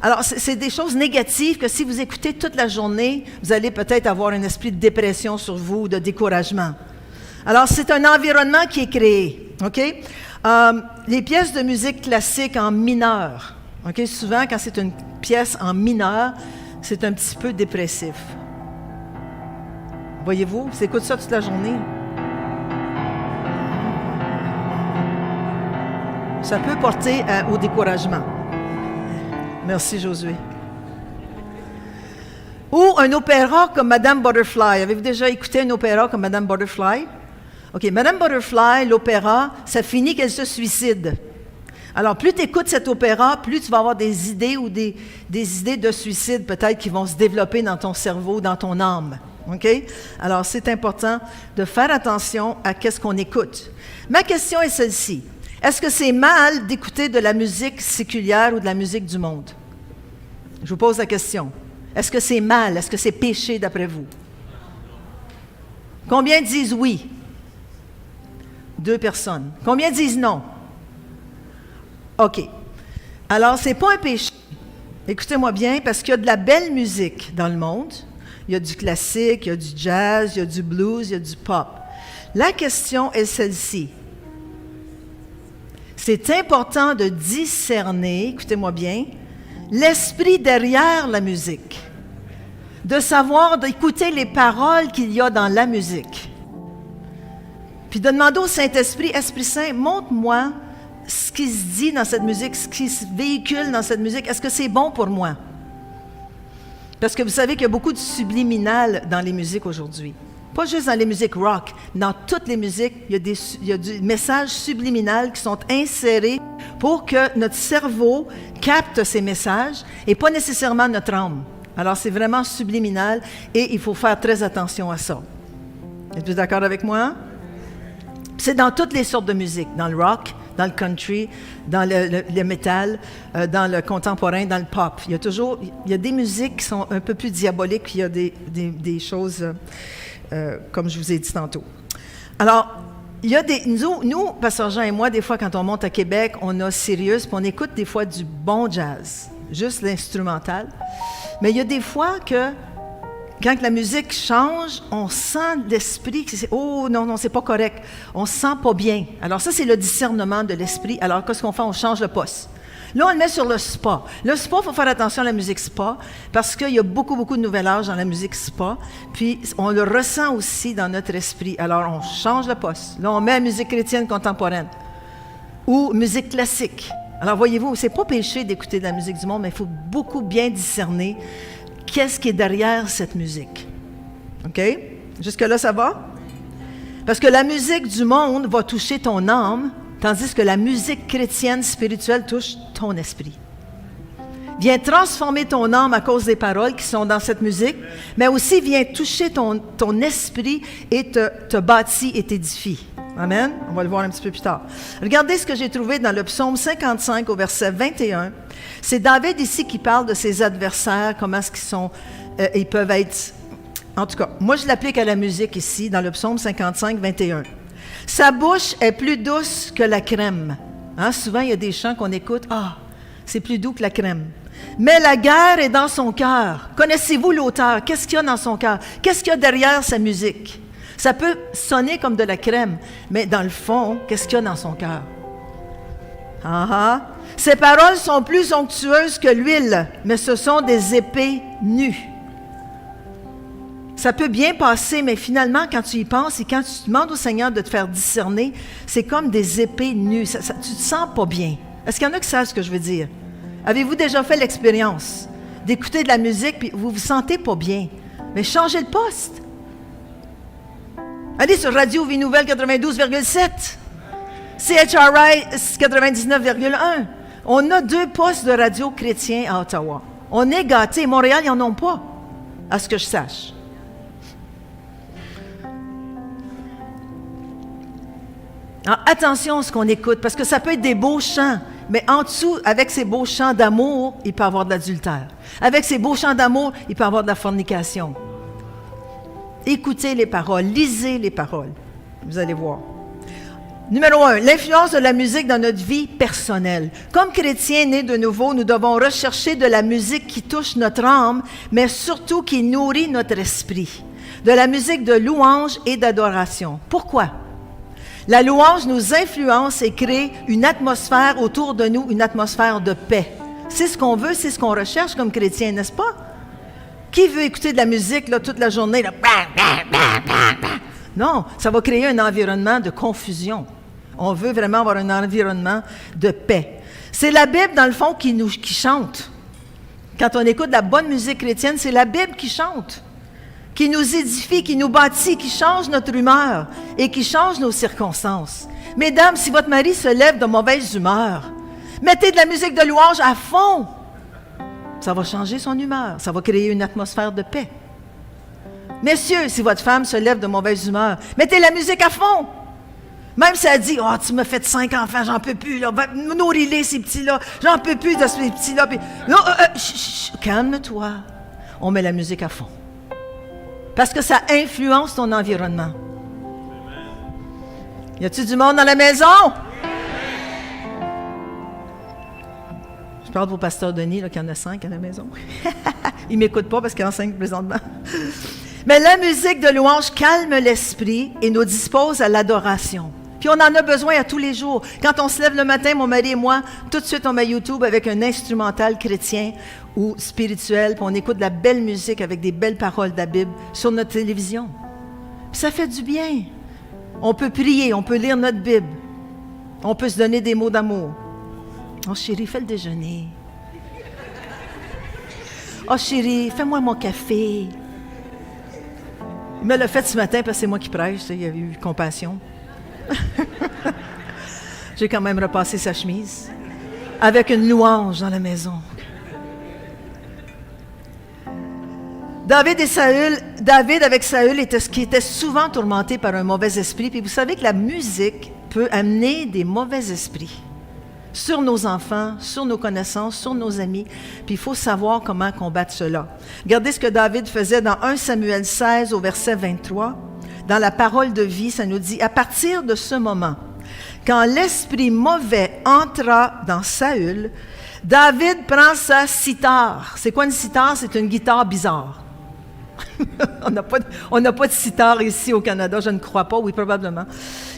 Alors, c'est des choses négatives que si vous écoutez toute la journée, vous allez peut-être avoir un esprit de dépression sur vous, de découragement. Alors, c'est un environnement qui est créé, OK? Les pièces de musique classique en mineur, OK? Souvent, quand c'est une pièce en mineur, c'est un petit peu dépressif. Voyez-vous, vous écoutez ça toute la journée. Ça peut porter au découragement. Merci, Josué. Ou un opéra comme Madame Butterfly. Avez-vous déjà écouté un opéra comme Madame Butterfly? OK, Madame Butterfly, l'opéra, ça finit qu'elle se suicide. Alors, plus tu écoutes cet opéra, plus tu vas avoir des idées ou des idées de suicide peut-être qui vont se développer dans ton cerveau, dans ton âme. OK? Alors, c'est important de faire attention à qu'est-ce qu'on écoute. Ma question est celle-ci. Est-ce que c'est mal d'écouter de la musique séculière ou de la musique du monde? Je vous pose la question. Est-ce que c'est mal? Est-ce que c'est péché d'après vous? Combien disent oui? 2 personnes. Combien disent non? OK. Alors, ce n'est pas un péché. Écoutez-moi bien, parce qu'il y a de la belle musique dans le monde. Il y a du classique, il y a du jazz, il y a du blues, il y a du pop. La question est celle-ci. C'est important de discerner, écoutez-moi bien, l'esprit derrière la musique. De savoir, d'écouter les paroles qu'il y a dans la musique. Puis de demander au Saint-Esprit, Esprit Saint, montre-moi ce qui se dit dans cette musique, ce qui se véhicule dans cette musique. Est-ce que c'est bon pour moi? Parce que vous savez qu'il y a beaucoup de subliminal dans les musiques aujourd'hui. Pas juste dans les musiques rock. Dans toutes les musiques, il y a du message subliminal qui sont insérés pour que notre cerveau capte ces messages et pas nécessairement notre âme. Alors, c'est vraiment subliminal et il faut faire très attention à ça. Êtes-vous d'accord avec moi? C'est dans toutes les sortes de musique, dans le rock, dans le country, dans le métal, dans le contemporain, dans le pop. Il y a des musiques qui sont un peu plus diaboliques, puis il y a des choses comme je vous ai dit tantôt. Alors, il y a nous, Pasteur Jean et moi, des fois, quand on monte à Québec, on a Sirius, puis on écoute des fois du bon jazz, juste l'instrumental. Mais il y a des fois que, quand la musique change, on sent l'esprit que c'est « Oh, non, c'est pas correct. » On se sent pas bien. Alors ça, c'est le discernement de l'esprit. Alors, qu'est-ce qu'on fait? On change le poste. Là, on le met sur le spa. Le spa, il faut faire attention à la musique spa parce qu'il y a beaucoup, beaucoup de nouvel âge dans la musique spa. Puis, on le ressent aussi dans notre esprit. Alors, on change le poste. Là, on met la musique chrétienne contemporaine ou musique classique. Alors, voyez-vous, c'est pas péché d'écouter de la musique du monde, mais il faut beaucoup bien discerner qu'est-ce qui est derrière cette musique. OK? Jusque-là, ça va? Parce que la musique du monde va toucher ton âme, tandis que la musique chrétienne spirituelle touche ton esprit. Vient transformer ton âme à cause des paroles qui sont dans cette musique, mais aussi vient toucher ton esprit et te bâtit et t'édifie. Amen? On va le voir un petit peu plus tard. Regardez ce que j'ai trouvé dans le psaume 55 au verset 21. C'est David ici qui parle de ses adversaires, comment est-ce qu'ils sont, ils peuvent être... En tout cas, moi je l'applique à la musique ici, dans le psaume 55, 21. « Sa bouche est plus douce que la crème. » Hein? Souvent, il y a des chants qu'on écoute. « Ah, c'est plus doux que la crème. » Mais la guerre est dans son cœur. Connaissez-vous l'auteur? Qu'est-ce qu'il y a dans son cœur? Qu'est-ce qu'il y a derrière sa musique? Ça peut sonner comme de la crème, mais dans le fond, qu'est-ce qu'il y a dans son cœur? Ses paroles sont plus onctueuses que l'huile, mais ce sont des épées nues. Ça peut bien passer, mais finalement, quand tu y penses et quand tu demandes au Seigneur de te faire discerner, c'est comme des épées nues. Tu ne te sens pas bien. Est-ce qu'il y en a qui savent ce que je veux dire? Avez-vous déjà fait l'expérience d'écouter de la musique puis vous vous sentez pas bien? Mais changez le poste. Allez sur Radio Vie Nouvelle 92,7. CHRI 99,1. On a 2 postes de radio chrétiens à Ottawa. On est gâtés. Montréal, ils n'en ont pas, à ce que je sache. Alors, attention à ce qu'on écoute, parce que ça peut être des beaux chants, mais en dessous, avec ces beaux chants d'amour, il peut y avoir de l'adultère. Avec ces beaux chants d'amour, il peut y avoir de la fornication. Écoutez les paroles, lisez les paroles. Vous allez voir. Numéro 1, l'influence de la musique dans notre vie personnelle. Comme chrétiens nés de nouveau, nous devons rechercher de la musique qui touche notre âme, mais surtout qui nourrit notre esprit. De la musique de louange et d'adoration. Pourquoi? La louange nous influence et crée une atmosphère autour de nous, une atmosphère de paix. C'est ce qu'on veut, c'est ce qu'on recherche comme chrétiens, n'est-ce pas? Qui veut écouter de la musique là, toute la journée? Là? Non, ça va créer un environnement de confusion. On veut vraiment avoir un environnement de paix. C'est la Bible, dans le fond, qui chante. Quand on écoute de la bonne musique chrétienne, c'est la Bible qui chante, qui nous édifie, qui nous bâtit, qui change notre humeur et qui change nos circonstances. Mesdames, si votre mari se lève de mauvaise humeur, mettez de la musique de louange à fond. Ça va changer son humeur. Ça va créer une atmosphère de paix. Messieurs, si votre femme se lève de mauvaise humeur, mettez la musique à fond. Même si elle dit, « Oh, tu m'as fait 5 enfants, j'en peux plus, là. Nourris-les, ces petits-là. J'en peux plus de ces petits-là. » Non, calme-toi. On met la musique à fond. Parce que ça influence ton environnement. Y a-t-il du monde dans la maison? Je parle pour Pasteur Denis, là, qu'il y en a 5 à la maison. Il ne m'écoute pas parce qu'il enseigne présentement. Mais la musique de louange calme l'esprit et nous dispose à l'adoration. Puis on en a besoin à tous les jours. Quand on se lève le matin, mon mari et moi, tout de suite on met YouTube avec un instrumental chrétien ou spirituel, puis on écoute de la belle musique avec des belles paroles de la Bible sur notre télévision. Puis ça fait du bien. On peut prier, on peut lire notre Bible. On peut se donner des mots d'amour. « Oh chérie, fais le déjeuner. Oh chérie, fais-moi mon café. » Il me l'a fait ce matin parce que c'est moi qui prêche, il y a eu compassion. J'ai quand même repassé sa chemise avec une louange dans la maison. David avec Saül était souvent tourmenté par un mauvais esprit. Puis vous savez que la musique peut amener des mauvais esprits sur nos enfants, sur nos connaissances, sur nos amis. Puis il faut savoir comment combattre cela. Regardez ce que David faisait dans 1 Samuel 16 au verset 23. Dans la parole de vie, ça nous dit, à partir de ce moment, quand l'esprit mauvais entra dans Saül, David prend sa cithare. C'est quoi une cithare? C'est une guitare bizarre. On n'a pas de cithare ici au Canada, je ne crois pas, oui, probablement.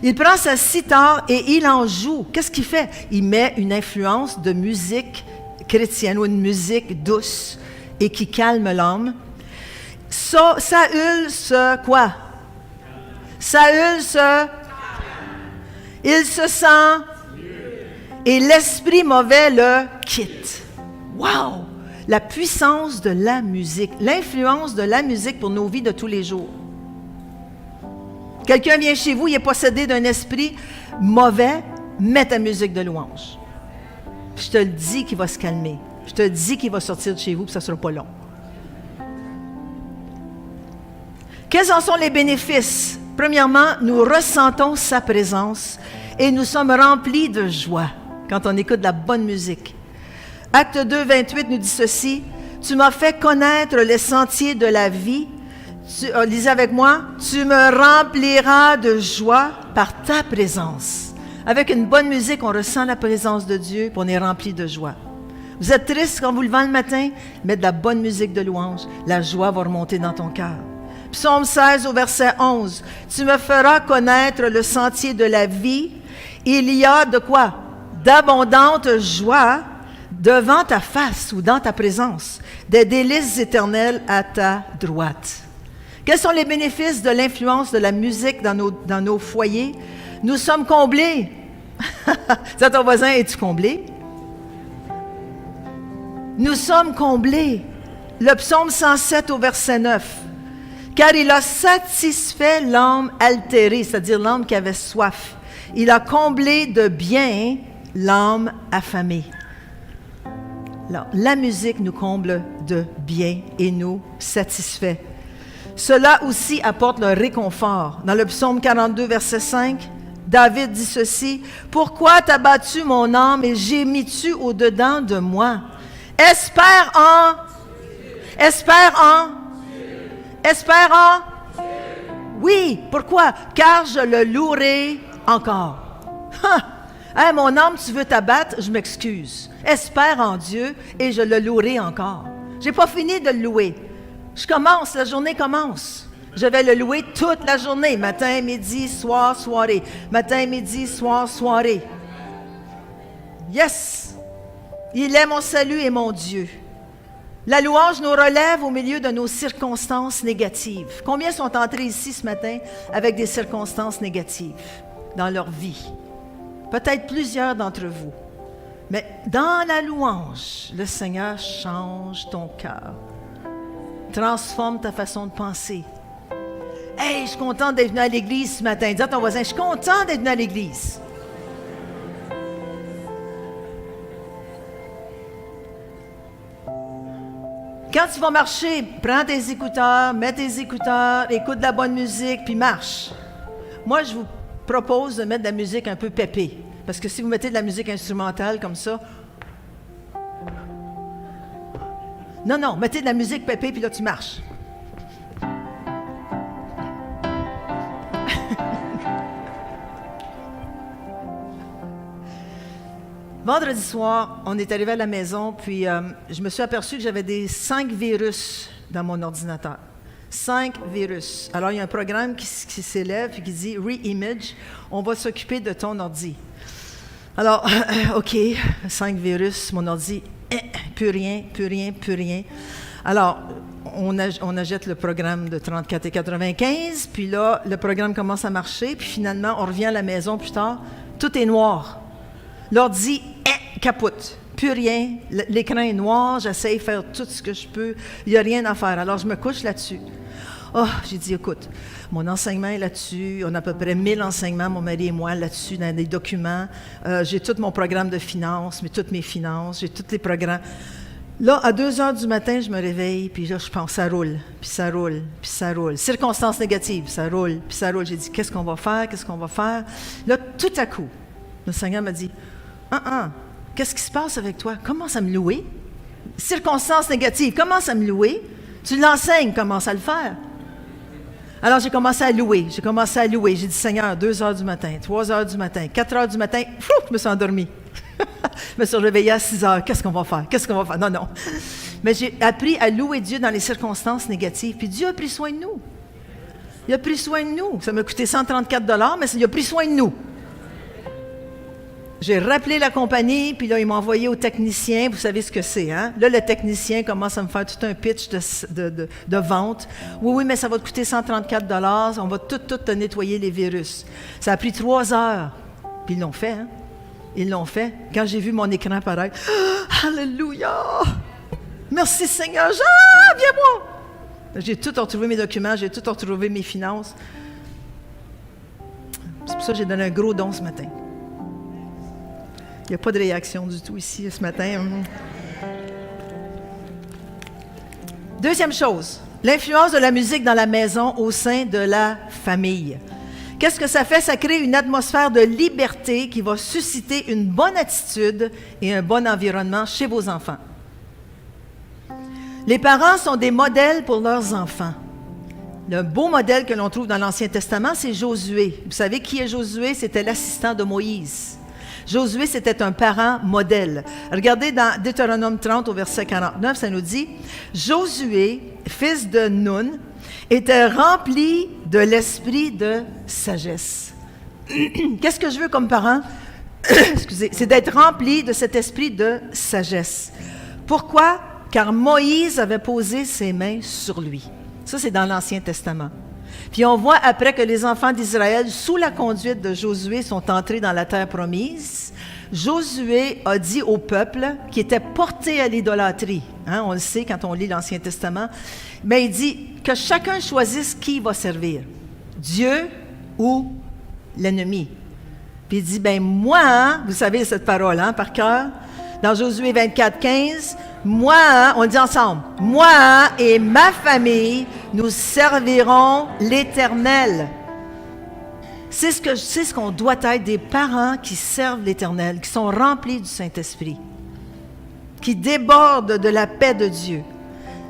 Il prend sa cithare et il en joue. Qu'est-ce qu'il fait? Il met une influence de musique chrétienne ou une musique douce et qui calme l'âme. Saül quoi? Saül il se sent et l'esprit mauvais le quitte. Wow! La puissance de la musique, l'influence de la musique pour nos vies de tous les jours. Quelqu'un vient chez vous, il est possédé d'un esprit mauvais, mets ta musique de louange. Je te le dis qu'il va se calmer. Je te dis qu'il va sortir de chez vous, puis ça ne sera pas long. Quels en sont les bénéfices? Premièrement, nous ressentons sa présence et nous sommes remplis de joie quand on écoute de la bonne musique. Acte 2, 28 nous dit ceci, « Tu m'as fait connaître les sentiers de la vie. Lisez avec moi, « Tu me rempliras de joie par ta présence. » Avec une bonne musique, on ressent la présence de Dieu et on est rempli de joie. Vous êtes triste quand vous levez le matin? Mettez de la bonne musique de louange. La joie va remonter dans ton cœur. Psaume 16 au verset 11. « Tu me feras connaître le sentier de la vie. Il y a de quoi? D'abondante joie devant ta face ou dans ta présence, des délices éternelles à ta droite. » Quels sont les bénéfices de l'influence de la musique dans nos foyers? Nous sommes comblés. Dis à ton voisin, es-tu comblé? Nous sommes comblés. Le psaume 107 au verset 9. « Car il a satisfait l'âme altérée, c'est-à-dire l'âme qui avait soif. Il a comblé de bien l'âme affamée. » Alors, la musique nous comble de bien et nous satisfait. Cela aussi apporte le réconfort. Dans le psaume 42, verset 5, David dit ceci, « Pourquoi t'as battu mon âme et gémis-tu au-dedans de moi? Espère en... Oui, pourquoi? Car je le louerai encore. » Hey, mon âme, tu veux t'abattre? Je m'excuse. Espère en Dieu et je le louerai encore. Je n'ai pas fini de le louer. Je commence, la journée commence. Je vais le louer toute la journée, matin, midi, soir, soirée. Matin, midi, soir, soirée. Yes! Il est mon salut et mon Dieu. La louange nous relève au milieu de nos circonstances négatives. Combien sont entrés ici ce matin avec des circonstances négatives dans leur vie? Peut-être plusieurs d'entre vous. Mais dans la louange, le Seigneur change ton cœur. Transforme ta façon de penser. Hey, je suis contente d'être venue à l'église ce matin. Dis à ton voisin, je suis contente d'être venue à l'église. Quand tu vas marcher, prends tes écouteurs, mets tes écouteurs, écoute de la bonne musique, puis marche. Moi, je vous propose de mettre de la musique un peu pépée. Parce que si vous mettez de la musique instrumentale comme ça... Non, mettez de la musique pépée, puis là, tu marches. Vendredi soir, on est arrivé à la maison, puis je me suis aperçu que j'avais 5 virus dans mon ordinateur. 5 virus. Alors, il y a un programme qui s'élève et qui dit « Re-image, on va s'occuper de ton ordi ». Alors, OK, 5 virus, mon ordi, plus rien. Alors, on achète le programme de 34,95, puis là, le programme commence à marcher, puis finalement, on revient à la maison plus tard, tout est noir. L'ordi, capote. Plus rien. L'écran est noir. J'essaie de faire tout ce que je peux. Il n'y a rien à faire. Alors, je me couche là-dessus. Oh, j'ai dit, écoute, mon enseignement est là-dessus. On a à peu près 1000 enseignements, mon mari et moi, là-dessus, dans des documents. J'ai tout mon programme de finances, toutes mes finances. J'ai tous les programmes. Là, à 2 heures du matin, je me réveille, puis là, je pense, ça roule, puis ça roule, puis ça roule. Circonstances négatives, ça roule, puis ça roule. J'ai dit, qu'est-ce qu'on va faire? Là, tout à coup, le Seigneur m'a dit, qu'est-ce qui se passe avec toi? Commence à me louer. Circonstances négatives, commence à me louer. Tu l'enseignes, commence à le faire. Alors, j'ai commencé à louer. J'ai dit, Seigneur, 2 heures du matin, 3 heures du matin, 4 heures du matin, je me suis endormie. Je me suis réveillée à 6 heures. Qu'est-ce qu'on va faire? Non. Mais j'ai appris à louer Dieu dans les circonstances négatives. Puis Dieu a pris soin de nous. Il a pris soin de nous. Ça m'a coûté 134 mais il a pris soin de nous. J'ai rappelé la compagnie, puis là, ils m'ont envoyé au technicien. Vous savez ce que c'est, hein? Là, le technicien commence à me faire tout un pitch de vente. Oui, mais ça va te coûter 134 on va tout te nettoyer les virus. Ça a pris 3 heures. Puis ils l'ont fait, hein? Ils l'ont fait. Quand j'ai vu mon écran apparaître, Alléluia! Merci Seigneur! Viens-moi! J'ai tout retrouvé mes documents, j'ai tout retrouvé mes finances. C'est pour ça que j'ai donné un gros don ce matin. Il n'y a pas de réaction du tout ici ce matin. Deuxième chose, l'influence de la musique dans la maison au sein de la famille. Qu'est-ce que ça fait? Ça crée une atmosphère de liberté qui va susciter une bonne attitude et un bon environnement chez vos enfants. Les parents sont des modèles pour leurs enfants. Le beau modèle que l'on trouve dans l'Ancien Testament, c'est Josué. Vous savez qui est Josué? C'était l'assistant de Moïse. Josué, c'était un parent modèle. Regardez dans Deutéronome 30 au verset 49, ça nous dit « Josué, fils de Nun, était rempli de l'esprit de sagesse. » Qu'est-ce que je veux comme parent? Excusez, c'est d'être rempli de cet esprit de sagesse. Pourquoi? Car Moïse avait posé ses mains sur lui. Ça, c'est dans l'Ancien Testament. Puis on voit après que les enfants d'Israël, sous la conduite de Josué, sont entrés dans la terre promise. Josué a dit au peuple qui était porté à l'idolâtrie, hein, on le sait quand on lit l'Ancien Testament, mais il dit que chacun choisisse qui il va servir, Dieu ou l'ennemi. Puis il dit, moi, hein, vous savez cette parole par cœur, dans Josué 24, 15, moi, on le dit ensemble, moi et ma famille, nous servirons l'Éternel. C'est ce qu'on doit être, des parents qui servent l'Éternel, qui sont remplis du Saint-Esprit, qui débordent de la paix de Dieu.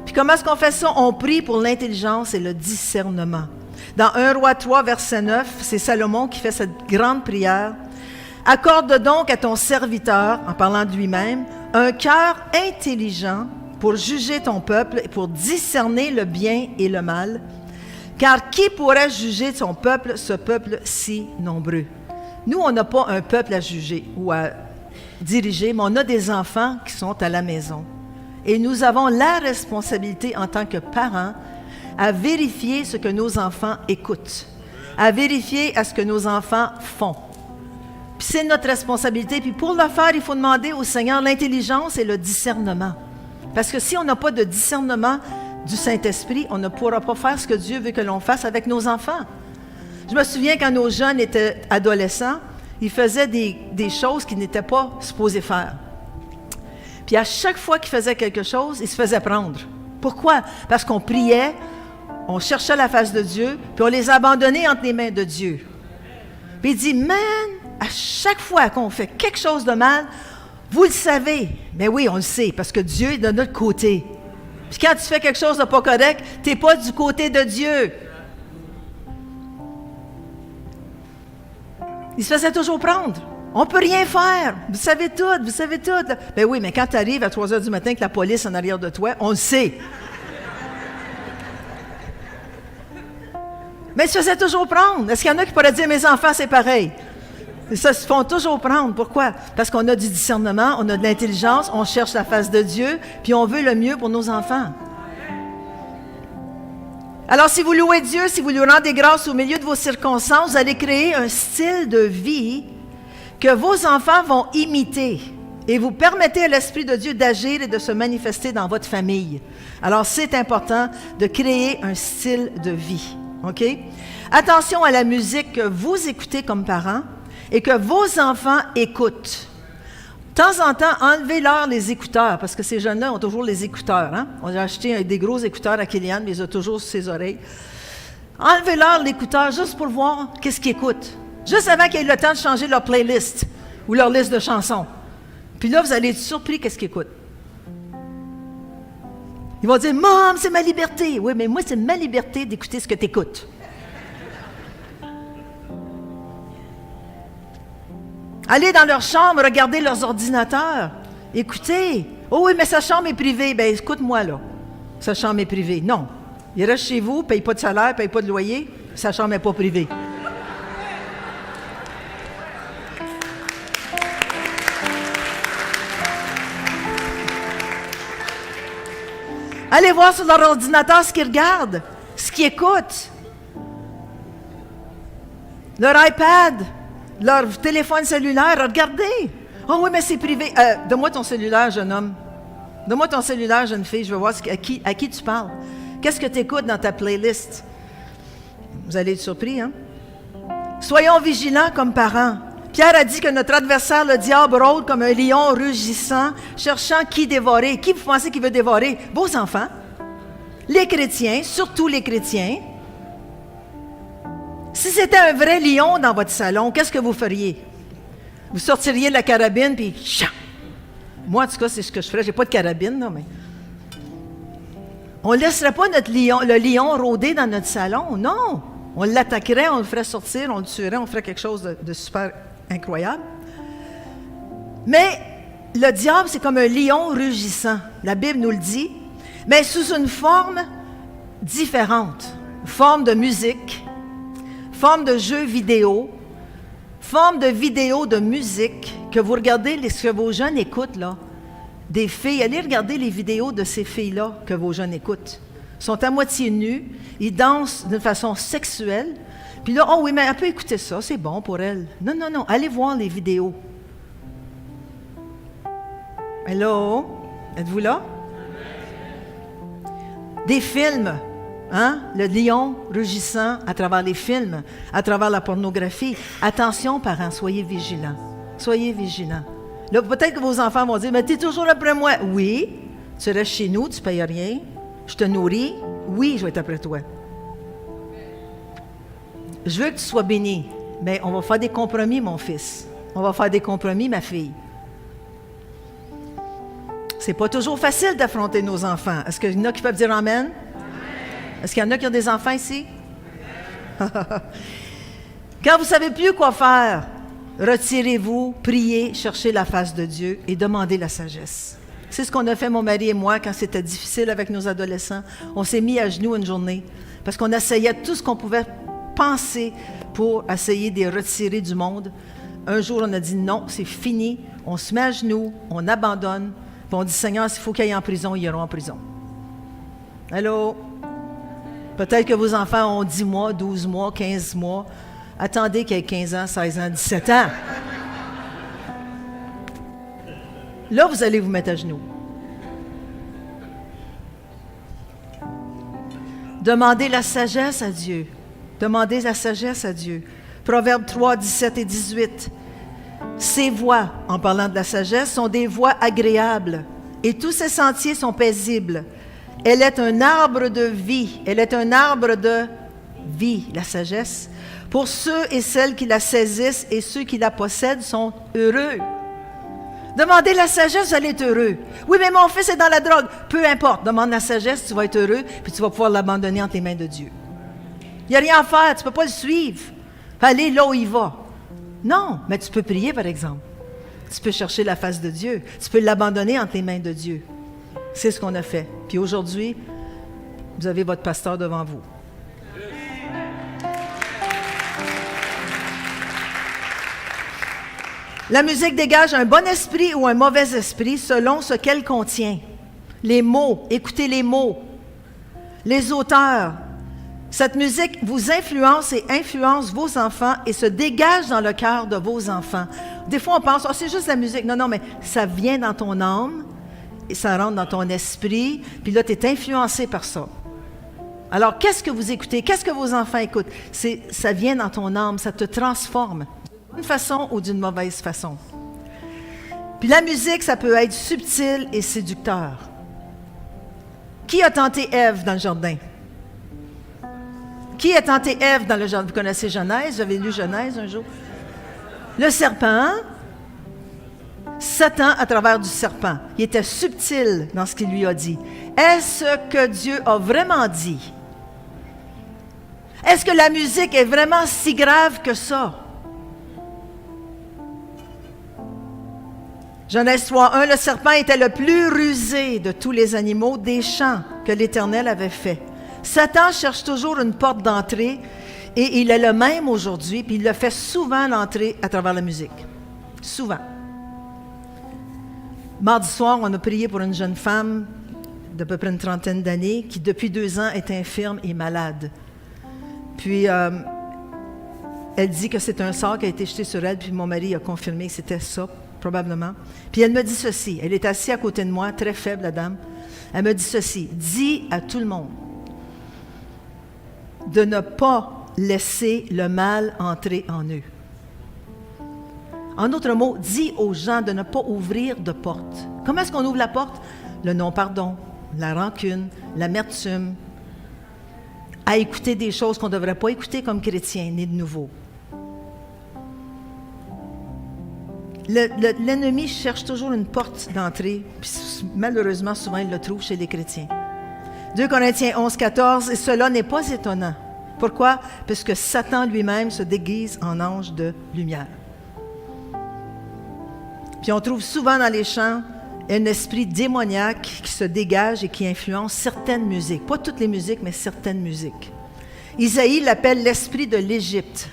Puis comment est-ce qu'on fait ça? On prie pour l'intelligence et le discernement. Dans 1 Roi 3, verset 9, c'est Salomon qui fait cette grande prière. « Accorde donc à ton serviteur, en parlant de lui-même, un cœur intelligent pour juger ton peuple et pour discerner le bien et le mal. Car qui pourrait juger son peuple, ce peuple si nombreux? » Nous, on n'a pas un peuple à juger ou à diriger, mais on a des enfants qui sont à la maison. Et nous avons la responsabilité en tant que parents à vérifier ce que nos enfants écoutent, à vérifier à ce que nos enfants font. Puis c'est notre responsabilité. Puis pour le faire, il faut demander au Seigneur l'intelligence et le discernement. Parce que si on n'a pas de discernement du Saint-Esprit, on ne pourra pas faire ce que Dieu veut que l'on fasse avec nos enfants. Je me souviens quand nos jeunes étaient adolescents, ils faisaient des choses qu'ils n'étaient pas supposés faire. Puis à chaque fois qu'ils faisaient quelque chose, ils se faisaient prendre. Pourquoi? Parce qu'on priait, on cherchait la face de Dieu, puis on les abandonnait entre les mains de Dieu. Puis il dit, man, à chaque fois qu'on fait quelque chose de mal, vous le savez. Mais oui, on le sait, parce que Dieu est de notre côté. Puis quand tu fais quelque chose de pas correct, tu n'es pas du côté de Dieu. Il se faisait toujours prendre. On ne peut rien faire. Vous savez tout, vous savez tout. Ben oui, mais quand tu arrives à 3 heures du matin avec la police en arrière de toi, on le sait. Mais ils se faisaient toujours prendre. Est-ce qu'il y en a qui pourraient dire, mes enfants, c'est pareil? Ils se font toujours prendre. Pourquoi? Parce qu'on a du discernement, on a de l'intelligence, on cherche la face de Dieu, puis on veut le mieux pour nos enfants. Alors, si vous louez Dieu, si vous lui rendez grâce au milieu de vos circonstances, vous allez créer un style de vie que vos enfants vont imiter et vous permettez à l'Esprit de Dieu d'agir et de se manifester dans votre famille. Alors, c'est important de créer un style de vie. OK? Attention à la musique que vous écoutez comme parents et que vos enfants écoutent. De temps en temps, enlevez-leur les écouteurs, parce que ces jeunes-là ont toujours les écouteurs. Hein? On a acheté des gros écouteurs à Kylian, mais ils ont toujours sur ses oreilles. Enlevez-leur l'écouteur juste pour voir qu'est-ce qu'ils écoutent. Juste avant qu'ils aient le temps de changer leur playlist ou leur liste de chansons. Puis là, vous allez être surpris qu'est-ce qu'ils écoutent. Ils vont dire, « Maman, c'est ma liberté. » Oui, mais moi, c'est ma liberté d'écouter ce que tu écoutes. Allez dans leur chambre, regardez leurs ordinateurs. Écoutez. Oh oui, mais sa chambre est privée. Bien, écoute-moi, là. Sa chambre est privée. Non. Il reste chez vous, ne paye pas de salaire, ne paye pas de loyer. Sa chambre n'est pas privée. Allez voir sur leur ordinateur ce qu'ils regardent, ce qu'ils écoutent. Leur iPad, leur téléphone cellulaire, regardez. Oh oui, mais c'est privé. Donne-moi ton cellulaire, jeune homme. Donne-moi ton cellulaire, jeune fille. Je veux voir à qui tu parles. Qu'est-ce que tu écoutes dans ta playlist? Vous allez être surpris, hein? Soyons vigilants comme parents. Pierre a dit que notre adversaire, le diable, rôde comme un lion rugissant, cherchant qui dévorer. Qui vous pensez qu'il veut dévorer? Vos enfants. Les chrétiens, surtout les chrétiens. Si c'était un vrai lion dans votre salon, qu'est-ce que vous feriez? Vous sortiriez de la carabine, puis... Moi, en tout cas, c'est ce que je ferais. J'ai pas de carabine, là, mais... On ne laisserait pas le lion rôder dans notre salon, non. On l'attaquerait, on le ferait sortir, on le tuerait, on ferait quelque chose de super incroyable. Mais le diable, c'est comme un lion rugissant. La Bible nous le dit, mais sous une forme différente. Forme de musique, forme de jeux vidéo, forme de vidéo de musique, que vous regardez, ce que vos jeunes écoutent, là. Des filles, allez regarder les vidéos de ces filles-là que vos jeunes écoutent. Ils sont à moitié nus, ils dansent d'une façon sexuelle. Puis là, oh oui, mais elle peut écouter ça, c'est bon pour elle. Non, non, non, allez voir les vidéos. Hello? Êtes-vous là? Des films, hein? Le lion rugissant à travers les films, à travers la pornographie. Attention, parents, soyez vigilants. Soyez vigilants. Là, peut-être que vos enfants vont dire, mais tu es toujours après moi. Oui, tu restes chez nous, tu ne payes rien. Je te nourris. Oui, je vais être après toi. Je veux que tu sois béni. Mais on va faire des compromis, mon fils. On va faire des compromis, ma fille. C'est pas toujours facile d'affronter nos enfants. Est-ce qu'il y en a qui peuvent dire Amen? Est-ce qu'il y en a qui ont des enfants ici? Quand vous ne savez plus quoi faire, retirez-vous, priez, cherchez la face de Dieu et demandez la sagesse. C'est ce qu'on a fait, mon mari et moi, quand c'était difficile avec nos adolescents. On s'est mis à genoux une journée parce qu'on essayait tout ce qu'on pouvait penser pour essayer de les retirer du monde. Un jour, on a dit non, c'est fini. On se met à genoux, on abandonne. Puis on dit, Seigneur, s'il faut qu'ils aillent en prison, ils iront en prison. Allô? Peut-être que vos enfants ont 10 mois, 12 mois, 15 mois. Attendez qu'ils aient 15 ans, 16 ans, 17 ans. Là, vous allez vous mettre à genoux. Demandez la sagesse à Dieu. Demandez la sagesse à Dieu. Proverbes 3, 17 et 18. Ses voies, en parlant de la sagesse, sont des voies agréables et tous ses sentiers sont paisibles. Elle est un arbre de vie. Elle est un arbre de vie, la sagesse. Pour ceux et celles qui la saisissent et ceux qui la possèdent sont heureux. Demandez la sagesse, vous allez être heureux. Oui, mais mon fils est dans la drogue. Peu importe, demande la sagesse, tu vas être heureux, puis tu vas pouvoir l'abandonner entre les mains de Dieu. Il n'y a rien à faire, tu ne peux pas le suivre. Aller là où il va. Non, mais tu peux prier, par exemple. Tu peux chercher la face de Dieu. Tu peux l'abandonner entre les mains de Dieu. C'est ce qu'on a fait. Puis aujourd'hui, vous avez votre pasteur devant vous. La musique dégage un bon esprit ou un mauvais esprit selon ce qu'elle contient. Les mots, écoutez les mots. Les auteurs. Cette musique vous influence et influence vos enfants et se dégage dans le cœur de vos enfants. Des fois, on pense, oh, c'est juste la musique. Non, non, mais ça vient dans ton âme et ça rentre dans ton esprit, puis là, tu es influencé par ça. Alors, qu'est-ce que vous écoutez? Qu'est-ce que vos enfants écoutent? Ça vient dans ton âme, ça te transforme. D'une façon ou d'une mauvaise façon. Puis la musique, ça peut être subtil et séducteur. Qui a tenté Ève dans le jardin? Qui a tenté Ève dans le jardin? Vous connaissez Genèse? Vous avez lu Genèse un jour? Le serpent, Satan à travers du serpent. Il était subtil dans ce qu'il lui a dit. Est-ce que Dieu a vraiment dit? Est-ce que la musique est vraiment si grave que ça? Genèse 3.1, le serpent était le plus rusé de tous les animaux des champs que l'Éternel avait fait. Satan cherche toujours une porte d'entrée et il est le même aujourd'hui, puis il le fait souvent l'entrée à travers la musique. Souvent. Mardi soir, on a prié pour une jeune femme d'à peu près une trentaine d'années qui, depuis 2 ans, est infirme et malade. Puis, elle dit que c'est un sort qui a été jeté sur elle, puis mon mari a confirmé que c'était ça. Probablement. Puis elle me dit ceci. Elle est assise à côté de moi, très faible, la dame. Elle me dit ceci. Dis à tout le monde de ne pas laisser le mal entrer en eux. En d'autres mots, dis aux gens de ne pas ouvrir de porte. Comment est-ce qu'on ouvre la porte? Le non-pardon, la rancune, l'amertume, à écouter des choses qu'on ne devrait pas écouter comme chrétiens, nés de nouveau. L'ennemi cherche toujours une porte d'entrée, puis malheureusement, souvent, il le trouve chez les chrétiens. 2 Corinthiens 11, 14, et cela n'est pas étonnant. Pourquoi? Parce que Satan lui-même se déguise en ange de lumière. Puis on trouve souvent dans les chants un esprit démoniaque qui se dégage et qui influence certaines musiques. Pas toutes les musiques, mais certaines musiques. Isaïe l'appelle l'esprit de l'Égypte.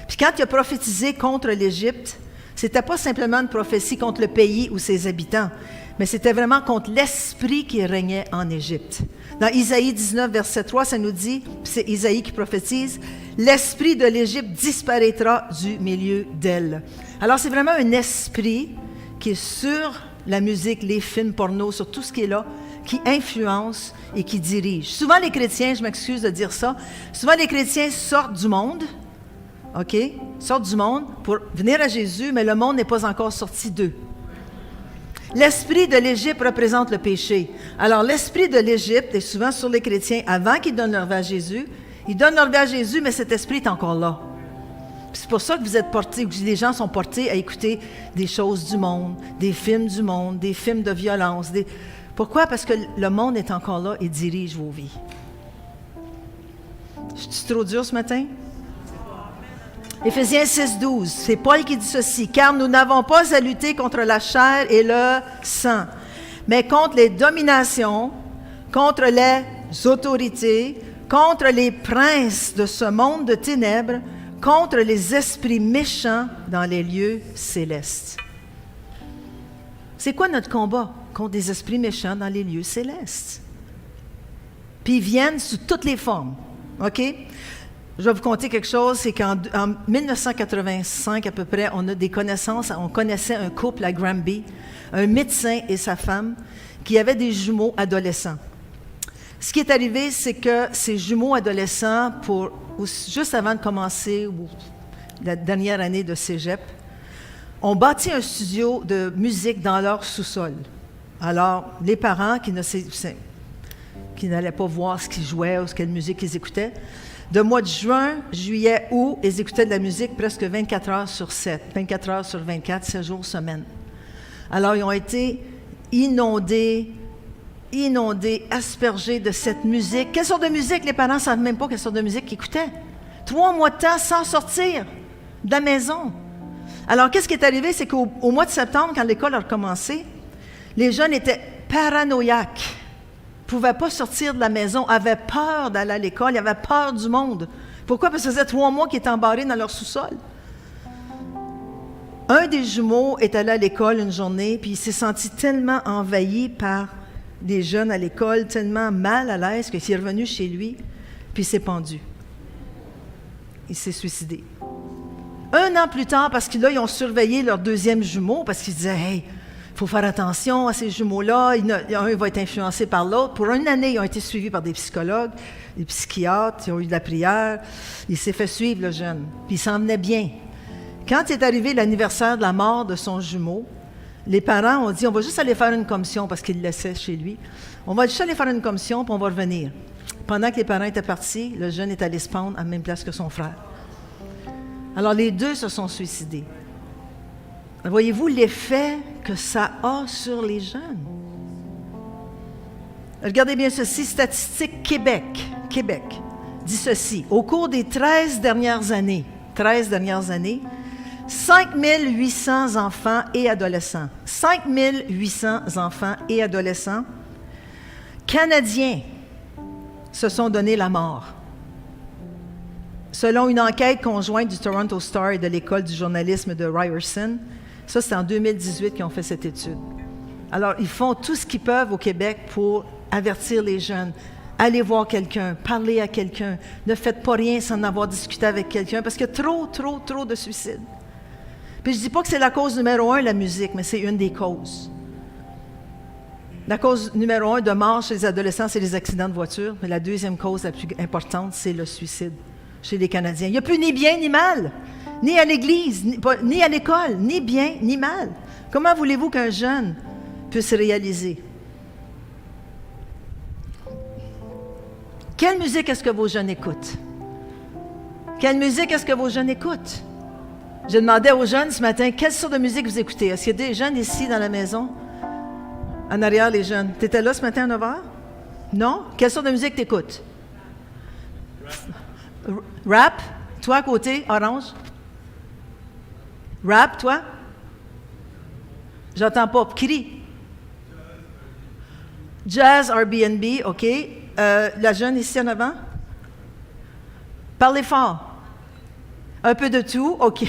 Puis quand il a prophétisé contre l'Égypte, c'était pas simplement une prophétie contre le pays ou ses habitants, mais c'était vraiment contre l'esprit qui régnait en Égypte. Dans Isaïe 19, verset 3, ça nous dit, c'est Isaïe qui prophétise, « L'esprit de l'Égypte disparaîtra du milieu d'elle. » Alors, c'est vraiment un esprit qui est sur la musique, les films porno, sur tout ce qui est là, qui influence et qui dirige. Souvent, les chrétiens, je m'excuse de dire ça, souvent les chrétiens sortent du monde, OK? Sortent du monde pour venir à Jésus, mais le monde n'est pas encore sorti d'eux. L'esprit de l'Égypte représente le péché. Alors, l'esprit de l'Égypte est souvent sur les chrétiens avant qu'ils donnent leur vie à Jésus. Ils donnent leur vie à Jésus, mais cet esprit est encore là. C'est pour ça que vous êtes portés, que les gens sont portés à écouter des choses du monde, des films du monde, des films de violence. Pourquoi? Parce que le monde est encore là et dirige vos vies. Je suis trop dur ce matin? Éphésiens 6, 12, c'est Paul qui dit ceci. « Car nous n'avons pas à lutter contre la chair et le sang, mais contre les dominations, contre les autorités, contre les princes de ce monde de ténèbres, contre les esprits méchants dans les lieux célestes. » C'est quoi notre combat? Contre des esprits méchants dans les lieux célestes. Puis ils viennent sous toutes les formes. OK? Je vais vous conter quelque chose, c'est qu'en 1985 à peu près, on a des connaissances, on connaissait un couple à Granby, un médecin et sa femme, qui avaient des jumeaux adolescents. Ce qui est arrivé, c'est que ces jumeaux adolescents, juste avant de commencer la dernière année de cégep, ont bâti un studio de musique dans leur sous-sol. Alors, les parents qui n'allaient pas voir ce qu'ils jouaient ou quelle musique ils écoutaient, de mois de juin, juillet, août, ils écoutaient de la musique presque 24 heures sur 7, 24 heures sur 24, 7 jours semaine. Alors, ils ont été inondés, aspergés de cette musique. Quelle sorte de musique? Les parents ne savent même pas quelle sorte de musique qu'ils écoutaient. 3 mois de temps sans sortir de la maison. Alors, qu'est-ce qui est arrivé? C'est qu'au mois de septembre, quand l'école a recommencé, les jeunes étaient paranoïaques. Ils ne pouvaient pas sortir de la maison, avaient peur d'aller à l'école, ils avaient peur du monde. Pourquoi? Parce que ça faisait 3 mois qu'ils étaient embarrés dans leur sous-sol. Un des jumeaux est allé à l'école une journée, puis il s'est senti tellement envahi par des jeunes à l'école, tellement mal à l'aise, qu'il est revenu chez lui, puis il s'est pendu. Il s'est suicidé. 1 an plus tard, parce que là, ils ont surveillé leur deuxième jumeau, parce qu'ils disaient « Hey, il faut faire attention à ces jumeaux-là, un va être influencé par l'autre. » Pour 1 année, ils ont été suivis par des psychologues, des psychiatres, ils ont eu de la prière. Il s'est fait suivre, le jeune, puis il s'en venait bien. Quand est arrivé l'anniversaire de la mort de son jumeau, les parents ont dit « On va juste aller faire une commission, parce qu'il le laissait chez lui. On va juste aller faire une commission, puis on va revenir. » Pendant que les parents étaient partis, le jeune est allé se pendre à la même place que son frère. Alors, les deux se sont suicidés. Voyez-vous l'effet que ça a sur les jeunes? Regardez bien ceci, Statistique Québec dit ceci. Au cours des 13 dernières années, 5 800 enfants et adolescents, 5 800 enfants et adolescents canadiens se sont donné la mort. Selon une enquête conjointe du Toronto Star et de l'École du journalisme de Ryerson, ça c'est en 2018 qu'ils ont fait cette étude. Alors, ils font tout ce qu'ils peuvent au Québec pour avertir les jeunes. Allez voir quelqu'un, parlez à quelqu'un. Ne faites pas rien sans en avoir discuté avec quelqu'un, parce qu'il y a trop de suicides. Puis je ne dis pas que c'est la cause numéro 1, la musique, mais c'est une des causes. La cause numéro 1 de mort chez les adolescents, c'est les accidents de voiture. Mais la deuxième cause la plus importante, c'est le suicide chez les Canadiens. Il n'y a plus ni bien ni mal, ni à l'église, ni à l'école, ni bien ni mal. Comment voulez-vous qu'un jeune puisse réaliser? Quelle musique est-ce que vos jeunes écoutent? Quelle musique est-ce que vos jeunes écoutent? Je demandais aux jeunes ce matin, quelle sorte de musique vous écoutez? Est-ce qu'il y a des jeunes ici dans la maison? En arrière, les jeunes. Tu étais là ce matin à 9h? Non? Quelle sorte de musique tu écoutes? Rap? Toi à côté, orange? Rap, toi? J'entends pas. Crie. Jazz, Airbnb, OK. La jeune ici en avant? Parlez fort. Un peu de tout, OK.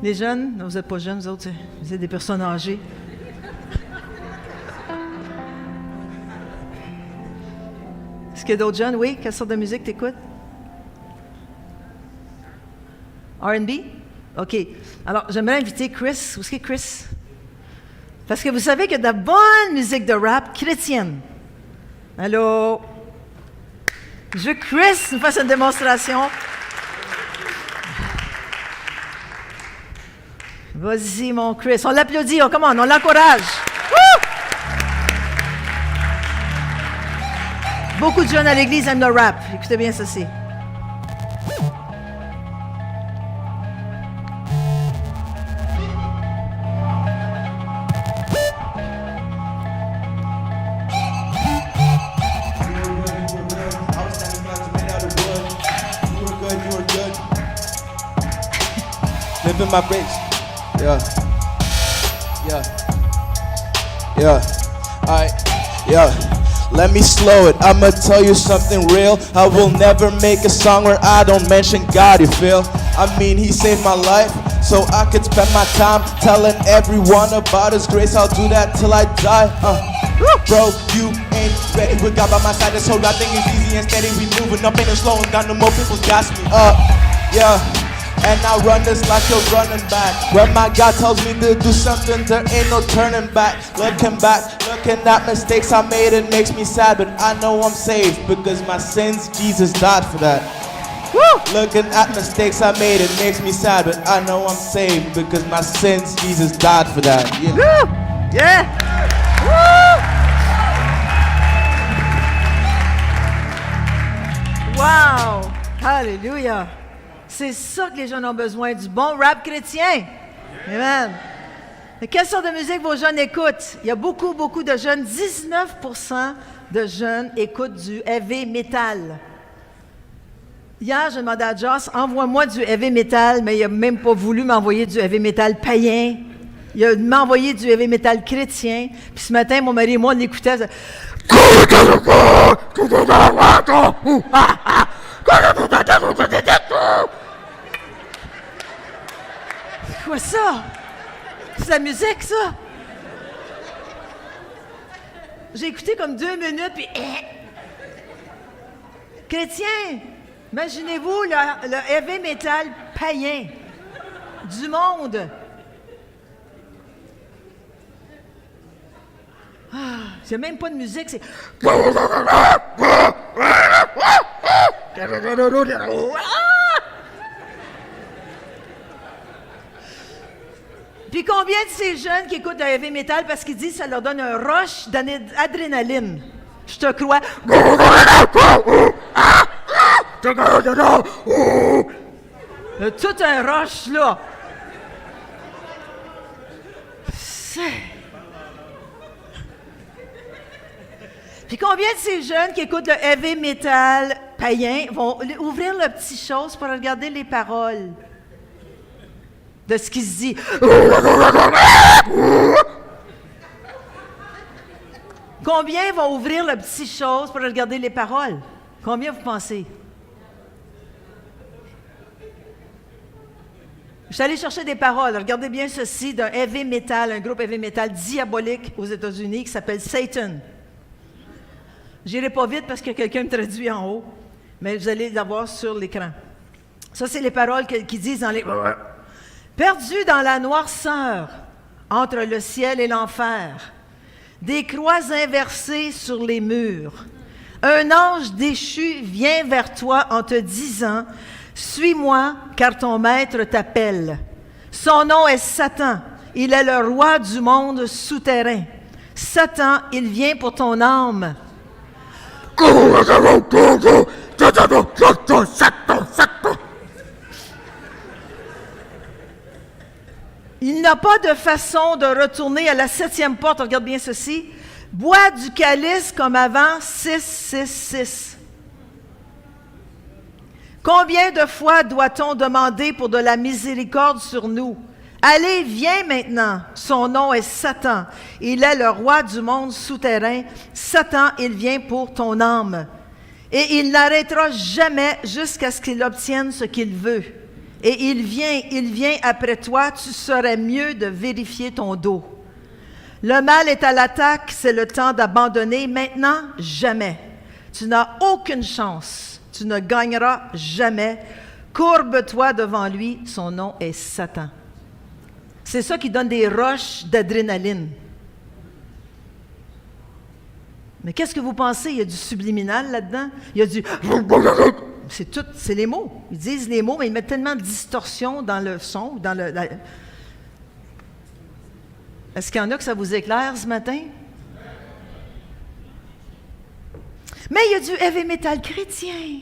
Les jeunes, non, vous n'êtes pas jeunes, vous autres, vous êtes des personnes âgées. Est-ce qu'il y a d'autres jeunes? Oui, quelle sorte de musique t'écoutes? R&B? OK. Alors, j'aimerais inviter Chris. Où est-ce qu'il est Chris? Parce que vous savez qu'il y a de la bonne musique de rap chrétienne. Allô? Je veux que Chris nous fasse une démonstration. Vas-y, mon Chris. On l'applaudit, on l'encourage. Woo! Beaucoup de jeunes à l'église aiment le rap. Écoutez bien ceci. Living my base. Alright, let me slow it, I'ma tell you something real. I will never make a song where I don't mention God, you feel? I mean, He saved my life, so I could spend my time telling everyone about His grace. I'll do that till I die. Bro, you ain't ready with God by my side. This whole rap thing is easy and steady. We moving up, ain't no slowing down. No more people gas me up, yeah. And I run this like a running back. When my God tells me to do something, there ain't no turning back. Looking at mistakes I made, it makes me sad. But I know I'm saved because my sins, Jesus died for that. Woo! Looking at mistakes I made, it makes me sad. But I know I'm saved because my sins, Jesus died for that. Yeah. Woo! Yeah! Woo! Wow! Hallelujah! C'est ça que les jeunes ont besoin, du bon rap chrétien. Amen. Mais quelle sorte de musique vos jeunes écoutent? Il y a beaucoup de jeunes. 19% de jeunes écoutent du heavy metal. Hier, j'ai demandé à Joss, envoie-moi du heavy metal, mais il n'a même pas voulu m'envoyer du heavy metal païen. Il m'a envoyé du heavy metal chrétien. Puis ce matin, mon mari et moi, on l'écoutait. C'est quoi ça? C'est de la musique, ça? J'ai écouté comme 2 minutes, puis... Chrétien, imaginez-vous le heavy metal païen du monde. Ah, il n'y a même pas de musique, c'est... Puis combien de ces jeunes qui écoutent le heavy metal parce qu'ils disent que ça leur donne un rush d'adrénaline? Je te crois. Tout un rush, là. Puis combien de ces jeunes qui écoutent le heavy metal païen vont ouvrir leurs petites choses pour regarder les paroles de ce qui se dit? Combien vont ouvrir leurs petites choses pour regarder les paroles? Combien vous pensez? Je suis allé chercher des paroles. Regardez bien ceci d'un heavy metal, un groupe heavy metal diabolique aux États-Unis qui s'appelle Satan. J'irai pas vite parce que quelqu'un me traduit en haut, mais vous allez l'avoir sur l'écran. Ça, c'est les paroles qui disent dans les... Perdu dans la noirceur, entre le ciel et l'enfer, des croix inversées sur les murs, un ange déchu vient vers toi en te disant « Suis-moi, car ton maître t'appelle. Son nom est Satan, il est le roi du monde souterrain. Satan, il vient pour ton âme. » Il n'a pas de façon de retourner à la 7e porte. Regarde bien ceci. Bois du calice comme avant, 666. Combien de fois doit-on demander pour de la miséricorde sur nous? Allez, viens maintenant. Son nom est Satan. Il est le roi du monde souterrain. Satan, il vient pour ton âme. Et il n'arrêtera jamais jusqu'à ce qu'il obtienne ce qu'il veut. Et il vient après toi, tu serais mieux de vérifier ton dos. Le mal est à l'attaque, c'est le temps d'abandonner. Maintenant, jamais. Tu n'as aucune chance. Tu ne gagneras jamais. Courbe-toi devant lui, son nom est Satan. C'est ça qui donne des rushs d'adrénaline. Mais qu'est-ce que vous pensez? Il y a du subliminal là-dedans? Il y a du... C'est les mots. Ils disent les mots, mais ils mettent tellement de distorsion dans le son, dans le... Est-ce qu'il y en a que ça vous éclaire ce matin? Mais il y a du heavy metal chrétien.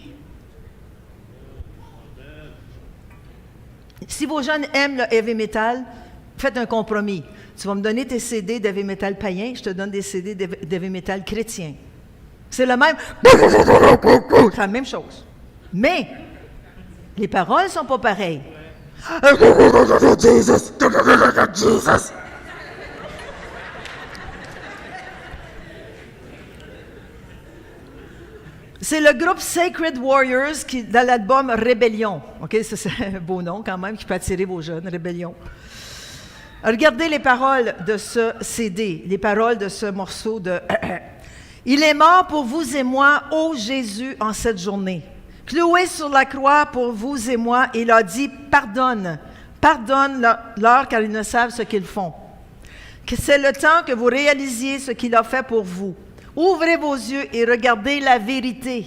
Si vos jeunes aiment le heavy metal, faites un compromis. Tu vas me donner tes CD d'heavy metal païen, je te donne des CD d'heavy metal chrétien. C'est le même. C'est la même chose. Mais les paroles ne sont pas pareilles. Jesus. C'est le groupe Sacred Warriors qui, dans l'album Rébellion. OK, ça, c'est un beau nom quand même qui peut attirer vos jeunes, Rébellion. Regardez les paroles de ce CD, les paroles de ce morceau de « Il est mort pour vous et moi, ô Jésus, en cette journée. Cloué sur la croix pour vous et moi, il a dit « Pardonne, pardonne-leur car ils ne savent ce qu'ils font. » Que c'est le temps que vous réalisiez ce qu'il a fait pour vous. Ouvrez vos yeux et regardez la vérité.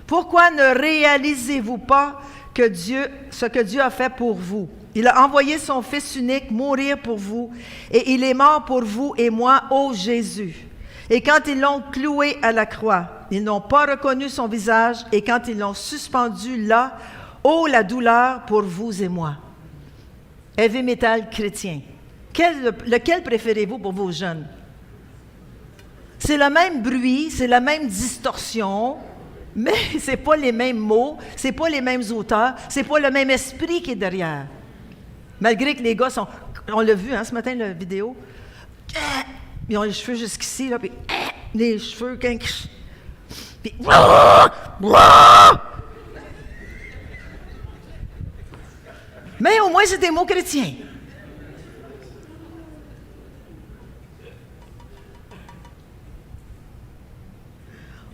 Pourquoi ne réalisez-vous pas ce que Dieu a fait pour vous? Il a envoyé son Fils unique mourir pour vous, et il est mort pour vous et moi, ô Jésus. Et quand ils l'ont cloué à la croix, ils n'ont pas reconnu son visage, et quand ils l'ont suspendu là, ô la douleur pour vous et moi. Heavy metal chrétien. Lequel préférez-vous pour vos jeunes? C'est le même bruit, c'est la même distorsion, mais ce n'est pas les mêmes mots, ce n'est pas les mêmes auteurs, ce n'est pas le même esprit qui est derrière. Malgré que les gars sont... On l'a vu ce matin, la vidéo. Ils ont les cheveux jusqu'ici, là, puis les cheveux... Puis... Mais au moins, c'est des mots chrétiens.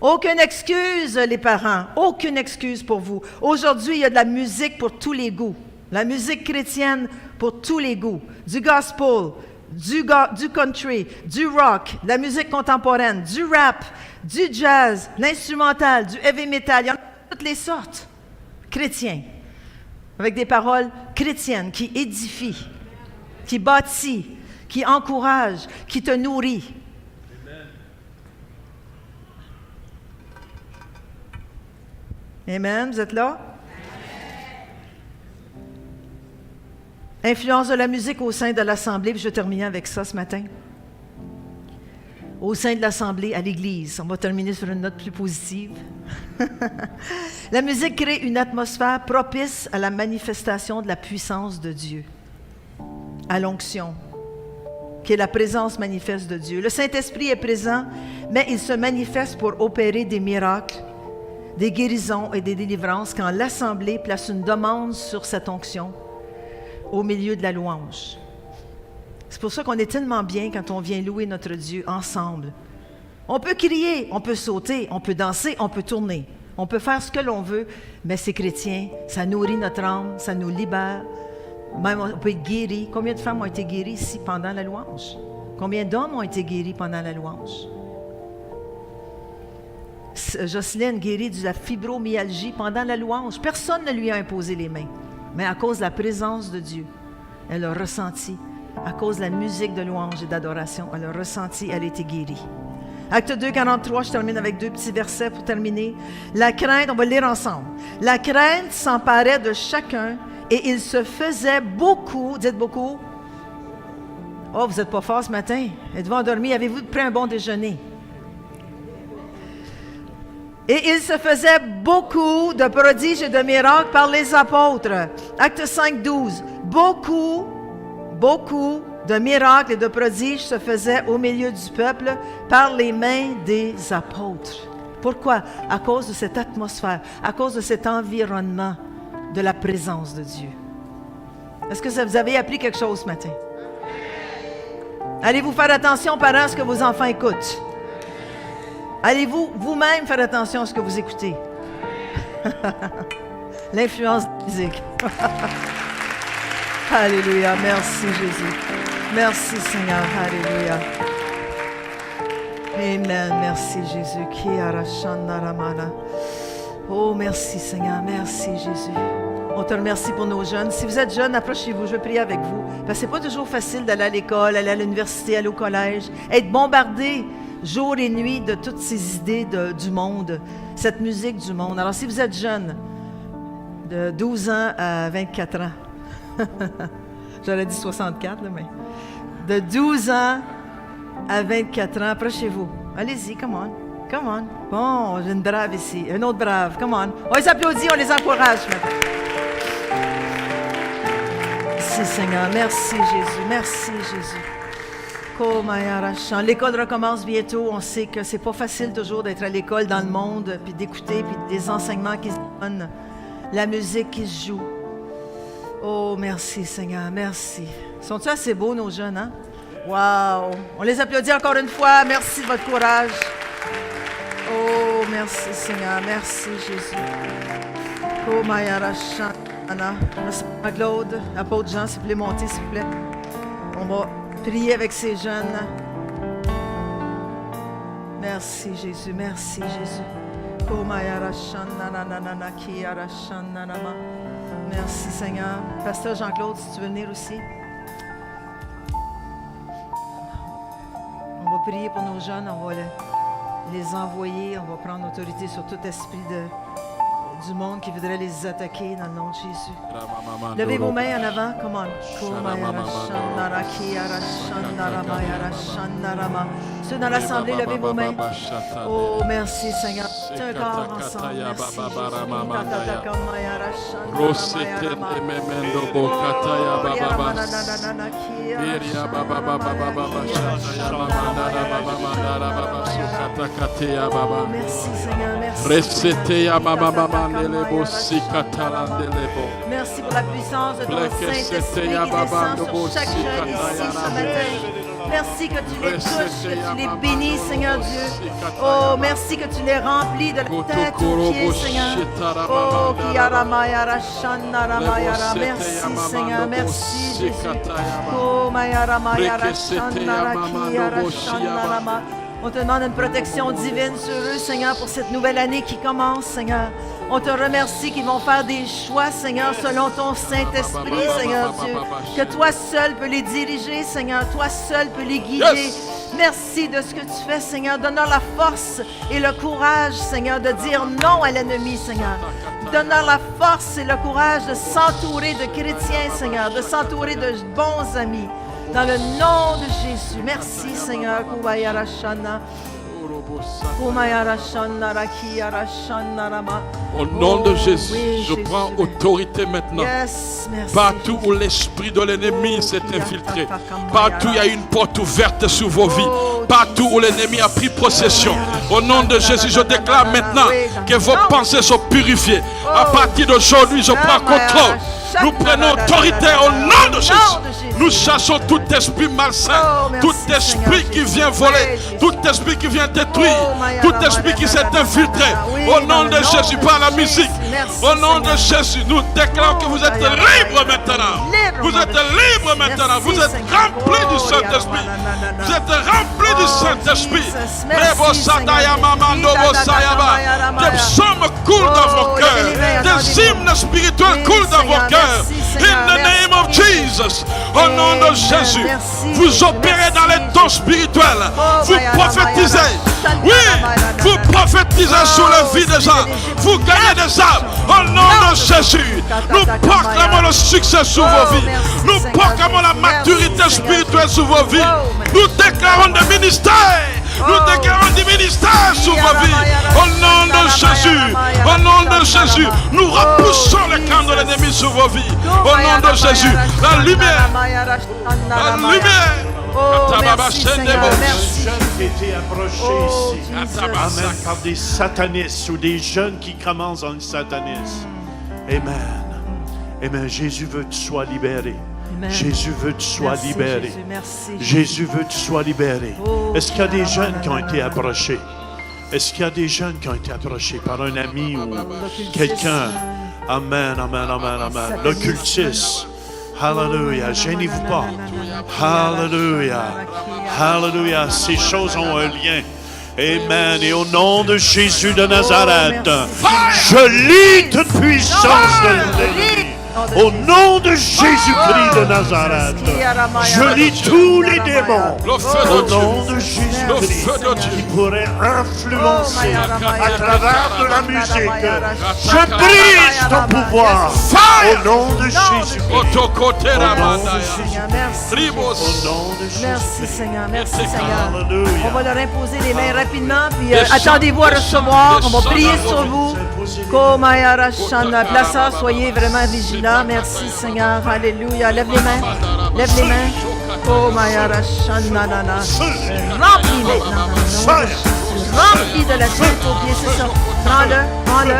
Aucune excuse, les parents. Aucune excuse pour vous. Aujourd'hui, il y a de la musique pour tous les goûts. La musique chrétienne pour tous les goûts. Du gospel, du country, du rock, la musique contemporaine, du rap, du jazz, l'instrumental, du heavy metal. Il y en a de toutes les sortes. Chrétiens. Avec des paroles chrétiennes qui édifient, qui bâtissent, qui encouragent, qui te nourrissent. Amen, vous êtes là? Influence de la musique au sein de l'Assemblée, puis je vais terminer avec ça ce matin. Au sein de l'Assemblée, à l'Église, on va terminer sur une note plus positive. La musique crée une atmosphère propice à la manifestation de la puissance de Dieu, à l'onction, qui est la présence manifeste de Dieu. Le Saint-Esprit est présent, mais il se manifeste pour opérer des miracles, des guérisons et des délivrances quand l'Assemblée place une demande sur cette onction au milieu de la louange. C'est pour ça qu'on est tellement bien quand on vient louer notre Dieu ensemble. On peut crier, on peut sauter, on peut danser, on peut tourner. On peut faire ce que l'on veut, mais c'est chrétien, ça nourrit notre âme, ça nous libère. Même on peut être guéri. Combien de femmes ont été guéries ici pendant la louange? Combien d'hommes ont été guéris pendant la louange? Jocelyne guérie de la fibromyalgie pendant la louange. Personne ne lui a imposé les mains. Mais à cause de la présence de Dieu, elle a ressenti. À cause de la musique de louange et d'adoration, elle a ressenti, elle a été guérie. Acte 2, 43, je termine avec 2 petits versets pour terminer. La crainte, on va le lire ensemble. La crainte s'emparait de chacun et il se faisait beaucoup, dites beaucoup. Oh, vous n'êtes pas fort ce matin. Êtes-vous endormi? Avez-vous pris un bon déjeuner? Et il se faisait beaucoup de prodiges et de miracles par les apôtres. Acte 5, 12. Beaucoup de miracles et de prodiges se faisaient au milieu du peuple par les mains des apôtres. Pourquoi? À cause de cette atmosphère, à cause de cet environnement de la présence de Dieu. Est-ce que vous avez appris quelque chose ce matin? Allez-vous faire attention, parents, à ce que vos enfants écoutent? Allez-vous vous-même faire attention à ce que vous écoutez? L'influence de la musique. Alléluia. Merci, Jésus. Merci, Seigneur. Alléluia. Amen. Merci, Jésus. Oh, merci, Seigneur. Merci, Jésus. On te remercie pour nos jeunes. Si vous êtes jeunes, approchez-vous. Je vais prier avec vous. Parce que ce n'est pas toujours facile d'aller à l'école, aller à l'université, aller au collège, être bombardé jour et nuit de toutes ces idées du monde, cette musique du monde. Alors, si vous êtes jeune, de 12 ans à 24 ans, j'aurais dit 64, là, mais de 12 ans à 24 ans, approchez-vous. Allez-y, come on, come on. Bon, j'ai une brave ici, une autre brave, come on. On les applaudit, on les encourage maintenant. Merci, Seigneur. Merci, Jésus. Merci, Jésus. L'école recommence bientôt. On sait que c'est pas facile toujours d'être à l'école dans le monde, puis d'écouter, puis des enseignements qui se donnent, la musique qui se joue. Oh, merci, Seigneur, merci. Sont-ils assez beaux, nos jeunes, hein? Wow! On les applaudit encore une fois. Merci de votre courage. Oh, merci, Seigneur. Merci, Jésus. Oh, Mayara Shana. Merci, Claude. Apôtre Jean, s'il vous plaît, montez, s'il vous plaît. On va prier avec ces jeunes. Merci, Jésus. Merci, Jésus. Oh, Mayara Shana, nanana, Kiara Shana, nama. Merci, Seigneur. Pasteur Jean-Claude, si tu veux venir aussi. On va prier pour nos jeunes. On va les envoyer. On va prendre autorité sur tout esprit du monde qui voudrait les attaquer dans le nom de Jésus. Levez vos mains en avant. Come on. Ceux dans l'assemblée, levez vos mains. Oh, merci Seigneur. C'est un corps ensemble. Merci Jésus. Merci pour la puissance de ton Saint-Esprit qui descend sur chaque jeune ici ce matin. Merci que tu les touches, que tu les bénis, Seigneur Dieu. Oh, merci que tu les remplis de la tête aux pieds, Seigneur. Oh, Kiaramayara Shanaramayara. Merci, Seigneur. Merci, Jésus. Oh, Mayaramayara Shanara Kiara Shanarama. On te demande une protection divine sur eux, Seigneur, pour cette nouvelle année qui commence, Seigneur. On te remercie qu'ils vont faire des choix, Seigneur, selon ton Saint-Esprit, Seigneur Dieu. Que toi seul peux les diriger, Seigneur. Toi seul peux les guider. Merci de ce que tu fais, Seigneur. Donne-leur la force et le courage, Seigneur, de dire non à l'ennemi, Seigneur. Donne-leur la force et le courage de s'entourer de chrétiens, Seigneur, de s'entourer de bons amis. Dans le nom de Jésus. Merci, Seigneur. Au nom de Jésus, je prends autorité maintenant. Partout où l'esprit de l'ennemi s'est infiltré, partout où il y a une porte ouverte sur vos vies, partout où l'ennemi a pris possession, au nom de Jésus, je déclare maintenant que vos pensées sont purifiées. À partir d'aujourd'hui, je prends contrôle. Nous prenons autorité au nom de Jésus. Nous chassons tout esprit malsain, tout esprit qui vient voler, tout esprit qui vient détruire, tout esprit qui s'est infiltré. Au nom de Jésus, par la musique, au nom de Jésus, nous déclarons que vous êtes libres maintenant. Vous êtes libres maintenant. Vous êtes remplis du Saint-Esprit. Vous êtes remplis du Saint-Esprit. Des psaumes coulent dans vos cœurs. Des hymnes spirituels coulent dans vos cœurs. In the name of Jesus. Au nom de Jésus, vous opérez dans les dons spirituels. Vous prophétisez. Oui, vous prophétisez sur la vie des gens. Vous gagnez des âmes. Au nom de Jésus, nous proclamons le succès sur vos vies. Nous proclamons la maturité spirituelle sur vos vies. Nous déclarons des ministères. Nous déclarons du ministère sur vos vies. Au nom de Jésus. Au nom de Jésus. Nous repoussons les camps de l'ennemi sur vos vies. Au nom de Jésus. La lumière. La lumière. Oh, merci Seigneur, merci. Des jeunes qui étaient approchés ici. Amen. Par des satanistes ou des jeunes qui commencent dans le satanisme. Amen. Amen. Jésus veut que tu sois libéré. Amen. Jésus veut que tu sois libéré. Jésus, merci. Jésus veut que tu sois libéré. Oh, est-ce qu'il y a des jeunes qui ont été approchés? Est-ce qu'il y a des jeunes qui ont été approchés par un ami ou quelqu'un? Amen, amen, amen, amen. L'occultisme. Hallelujah. Gênez-vous pas. Hallelujah. Hallelujah. Ces choses ont un lien. Amen. Et au nom de Jésus de Nazareth, je lis toute puissance de l'ennemi. Au nom de Jésus-Christ de Nazareth, je lis tous les démons. Au nom de Jésus-Christ qui pourraient influencer à travers de la musique. Je brise ton pouvoir. Au nom de Jésus-Christ. Merci Seigneur, merci Seigneur. On va leur imposer les mains rapidement, puis attendez-vous à recevoir. On va prier sur vous. Placez, soyez vraiment vigilants. Merci Seigneur, alléluia. Lève les mains, lève les mains. Remplis maintenant. Remplis de la tête aux pieds, c'est ça. Prends-le, prends-le.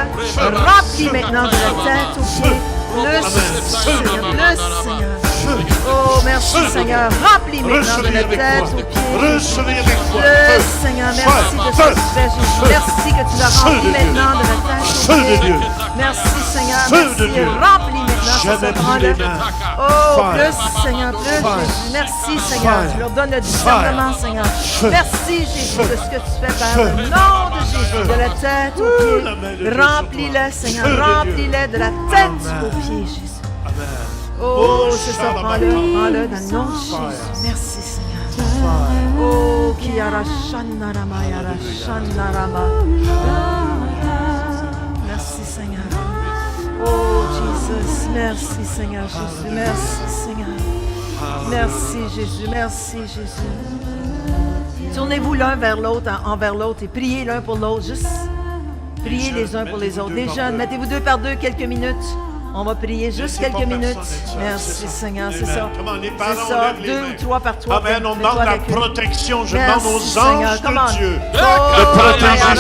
Remplis maintenant de la tête aux pieds. Plus, Merci, Seigneur. Remplis maintenant de la tête aux pieds. Recevez avec foi. Yes, Seigneur, merci de ce que tu fais, Jésus. Merci que tu l'as rempli maintenant de la tête aux Feu de pieds. Dieu. Merci, Seigneur. Feu de Merci. Dieu. Remplis maintenant ce Jamais plus centre-là. les mains. Oh, Fire. plus, Seigneur, plus, Fire. Jésus. Merci, Seigneur. Fire. Tu leur donnes le discernement, Seigneur. Merci, Jésus, de ce que tu fais, Père. Au nom de Jésus, de la tête aux pieds. La main de Dieu Remplis-les, sur toi. Seigneur. Feu de Dieu. Remplis-les de la tête Amen. aux pieds, Jésus. Amen. Oh, c'est ça, prends-le dans le nom de Jésus. Merci, Seigneur. Oh, Kiara Shanarama, Yara Shanarama. Merci, Seigneur. Oh, Jesus. Merci, Seigneur Jésus. Merci, Seigneur. Merci, Jésus. Merci, Jésus. Tournez-vous l'un vers l'autre, envers l'autre et priez l'un pour l'autre. Juste priez les uns pour les autres. Les jeunes, mettez-vous deux par deux quelques minutes. On va prier juste quelques minutes. Merci, Seigneur, c'est ça. C'est ça, deux ou trois par trois. Amen. On demande la protection. Je Merci, demande aux Seigneur. anges Come on. de Dieu Oh, de protéger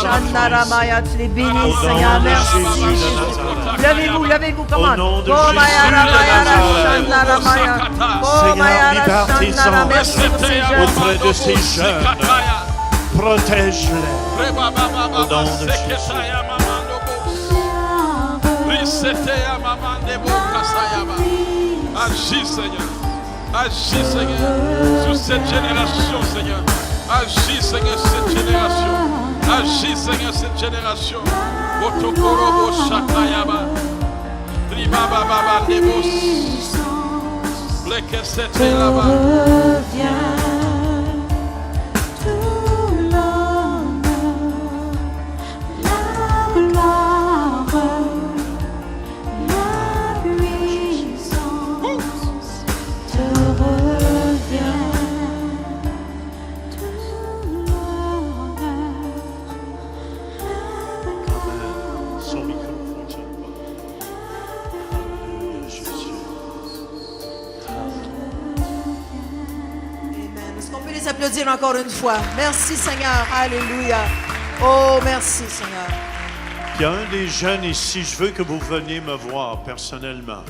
Shandaramaya, tu les bénis, Au nom Seigneur. de Merci, Jésus de Jésus. Nazareth. Levez-vous, levez-vous, comment? Au nom de Oh, Jésus de Nazareth. Shandaramaya. Oh, Seigneur, Mayara libère tes Shandara. anges Merci pour ces jeunes. auprès de ces jeunes. Protège-les. Au nom de Jésus. Agis, Seigneur. Agis, Seigneur, sur cette génération, Seigneur. Agis, Seigneur, sur cette génération. Agis, Seigneur, sur cette génération. Otokorobo Shakayaba. Ribababa Nebos. Blekesete là-bas. Son micro ne fonctionne pas. Alléluia, Jésus. Amen. Est-ce qu'on peut les applaudir encore une fois? Merci, Seigneur. Alléluia. Oh, merci, Seigneur. Il y a un des jeunes ici, je veux que vous veniez me voir personnellement.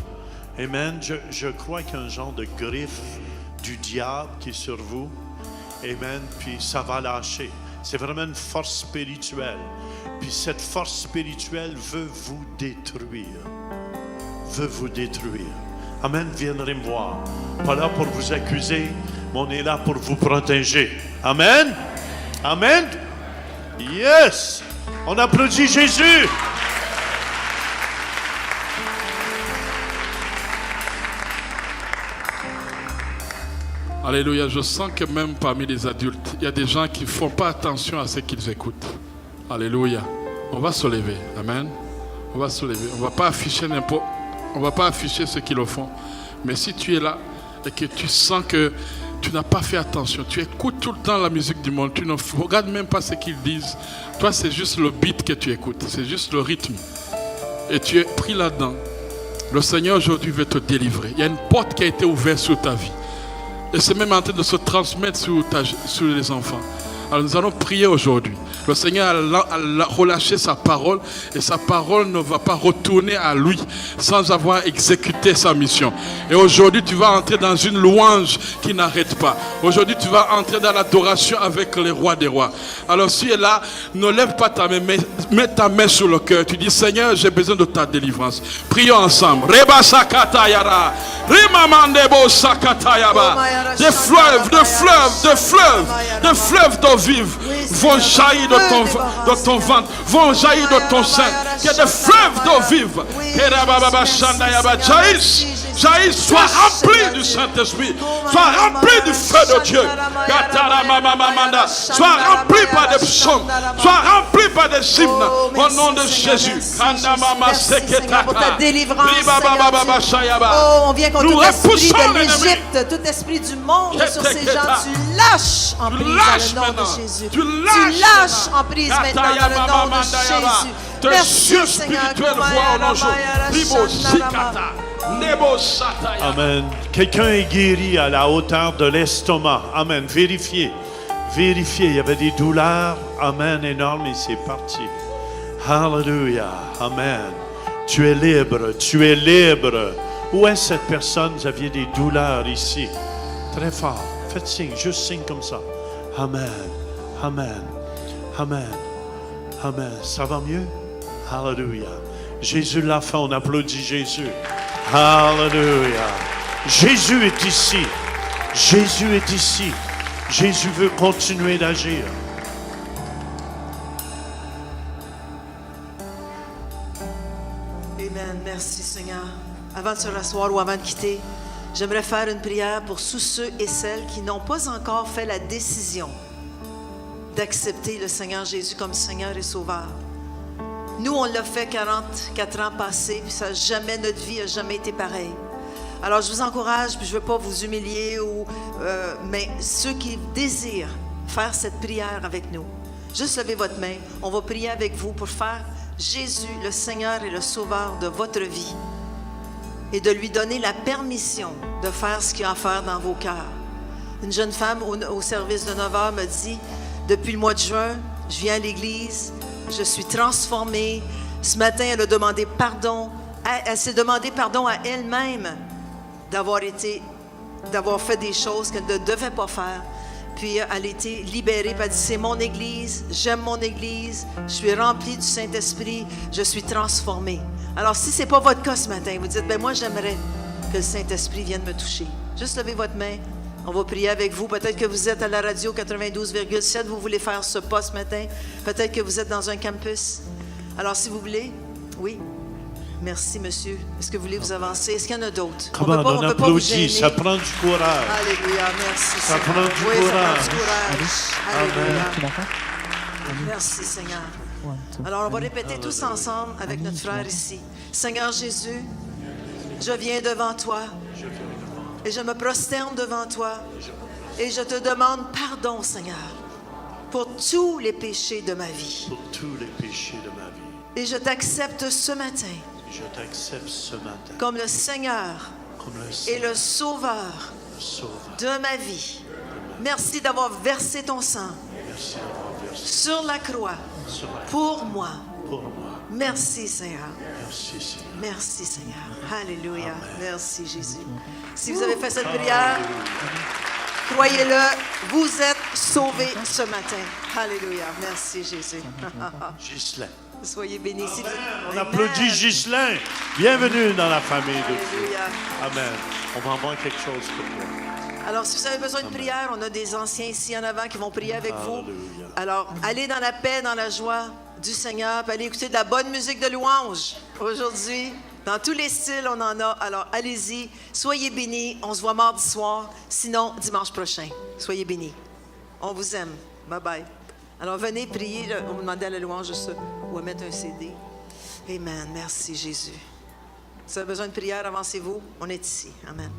Amen. Je crois qu'il y a un genre de griffe du diable qui est sur vous. Amen. Puis ça va lâcher. C'est vraiment une force spirituelle. Puis cette force spirituelle veut vous détruire. Veut vous détruire. Amen. Viendrez me voir. Pas là pour vous accuser, mais on est là pour vous protéger. Amen. Amen. Yes. On applaudit Jésus. Alléluia, je sens que même parmi les adultes, il y a des gens qui ne font pas attention à ce qu'ils écoutent. Alléluia. On va se lever. Amen. On va se lever. On ne va pas afficher n'importe. On ne va pas afficher ce qu'ils le font. Mais si tu es là et que tu sens que tu n'as pas fait attention, tu écoutes tout le temps la musique du monde, tu ne regardes même pas ce qu'ils disent. Toi, c'est juste le beat que tu écoutes. C'est juste le rythme. Et tu es pris là-dedans. Le Seigneur aujourd'hui veut te délivrer. Il y a une porte qui a été ouverte sur ta vie. Et c'est même en train de se transmettre sur les enfants. Alors nous allons prier aujourd'hui. Le Seigneur a relâché sa parole et sa parole ne va pas retourner à lui sans avoir exécuté sa mission. Et aujourd'hui tu vas entrer dans une louange qui n'arrête pas. Aujourd'hui tu vas entrer dans l'adoration avec les rois des rois. Alors si tu es là, ne lève pas ta main, mais mets ta main sur le cœur. Tu dis Seigneur, j'ai besoin de ta délivrance. Prions ensemble. Reba sakatayara. Rimamandebo sakatayaba. Des fleuves, de fleuves, de fleuves, de fleuves d'eau vive vont jaillir de ton ventre, vont jaillir de ton sein. Il y a des fleuves d'eau vive. Jaillis, sois rempli du Saint-Esprit, sois rempli du feu de Dieu. Sois rempli par des psaumes, sois rempli par des hymnes au nom de Jésus. Merci Seigneur pour ta délivrance, Seigneur. Oh, on vient contre tout esprit de l'Égypte, tout esprit du monde sur ces gens. Tu lâches en prise dans le nom de Jésus. Tu lâches en prise maintenant dans le nom de Jésus. Merci Seigneur. Amen. Quelqu'un est guéri à la hauteur de l'estomac. Amen. Vérifiez. Vérifiez. Il y avait des douleurs. Amen. Énormes et c'est parti. Hallelujah. Amen. Tu es libre. Tu es libre. Où est cette personne? Vous aviez des douleurs ici. Très fort. Faites signe, juste signe comme ça. Amen. Amen. Amen. Amen. Ça va mieux? Alléluia. Jésus l'a fait, on applaudit Jésus. Alléluia. Jésus est ici. Jésus est ici. Jésus veut continuer d'agir. Amen. Merci Seigneur. Avant de se rasseoir ou avant de quitter, j'aimerais faire une prière pour tous ceux et celles qui n'ont pas encore fait la décision d'accepter le Seigneur Jésus comme Seigneur et Sauveur. Nous, on l'a fait 44 ans passés, puis notre vie n'a jamais été pareille. Alors, je vous encourage, puis je ne veux pas vous humilier, mais ceux qui désirent faire cette prière avec nous, juste levez votre main. On va prier avec vous pour faire Jésus, le Seigneur et le Sauveur de votre vie et de lui donner la permission de faire ce qu'il a à faire dans vos cœurs. Une jeune femme au service de 9 heures me dit, depuis le mois de juin, je viens à l'église, je suis transformée. Ce matin, elle a demandé pardon. Elle s'est demandé pardon à elle-même d'avoir fait des choses qu'elle ne devait pas faire. Puis elle a été libérée. Puis elle dit, c'est mon église, j'aime mon église, je suis remplie du Saint-Esprit, je suis transformée. Alors, si ce n'est pas votre cas ce matin, vous dites, moi, j'aimerais que le Saint-Esprit vienne me toucher. Juste levez votre main. On va prier avec vous. Peut-être que vous êtes à la radio 92,7. Vous voulez faire ce pas ce matin. Peut-être que vous êtes dans un campus. Alors, si vous voulez, oui. Merci, monsieur. Est-ce que vous voulez vous avancer? Est-ce qu'il y en a d'autres? On peut pas vous gêner. Ça prend du courage. Alléluia. Merci, ça prend du courage. Ça prend du courage. Alléluia. Merci, Seigneur. Alors, on va répéter tous ensemble avec notre frère ici. Seigneur Jésus, je viens devant toi. Et je me prosterne devant toi et je te demande pardon, Seigneur, pour tous les péchés de ma vie. Pour tous les péchés de ma vie. Et je t'accepte ce matin. Je t'accepte ce matin. Comme le Seigneur et le Sauveur de ma vie. Merci d'avoir versé ton sang sur la croix pour moi. Merci, Seigneur. Merci, Seigneur. Merci, Seigneur. Alléluia. Amen. Merci, Jésus. Si vous avez fait cette prière, croyez-le, vous êtes sauvés ce matin. Alléluia. Merci, Jésus. Ghislain. Soyez bénis. Si on applaudit Ghislain. Bienvenue dans la famille de Dieu. Amen. On va avoir quelque chose pour toi. Alors, si vous avez besoin de prière, on a des anciens ici en avant qui vont prier avec vous. Alors, allez dans la paix, dans la joie du Seigneur, puis allez écouter de la bonne musique de louange aujourd'hui. Dans tous les styles, on en a. Alors, allez-y, soyez bénis. On se voit mardi soir, sinon dimanche prochain. Soyez bénis. On vous aime. Bye-bye. Alors, venez prier. On va demander à la louange juste ou à mettre un CD. Amen. Merci, Jésus. Si vous avez besoin de prière, avancez-vous. On est ici. Amen.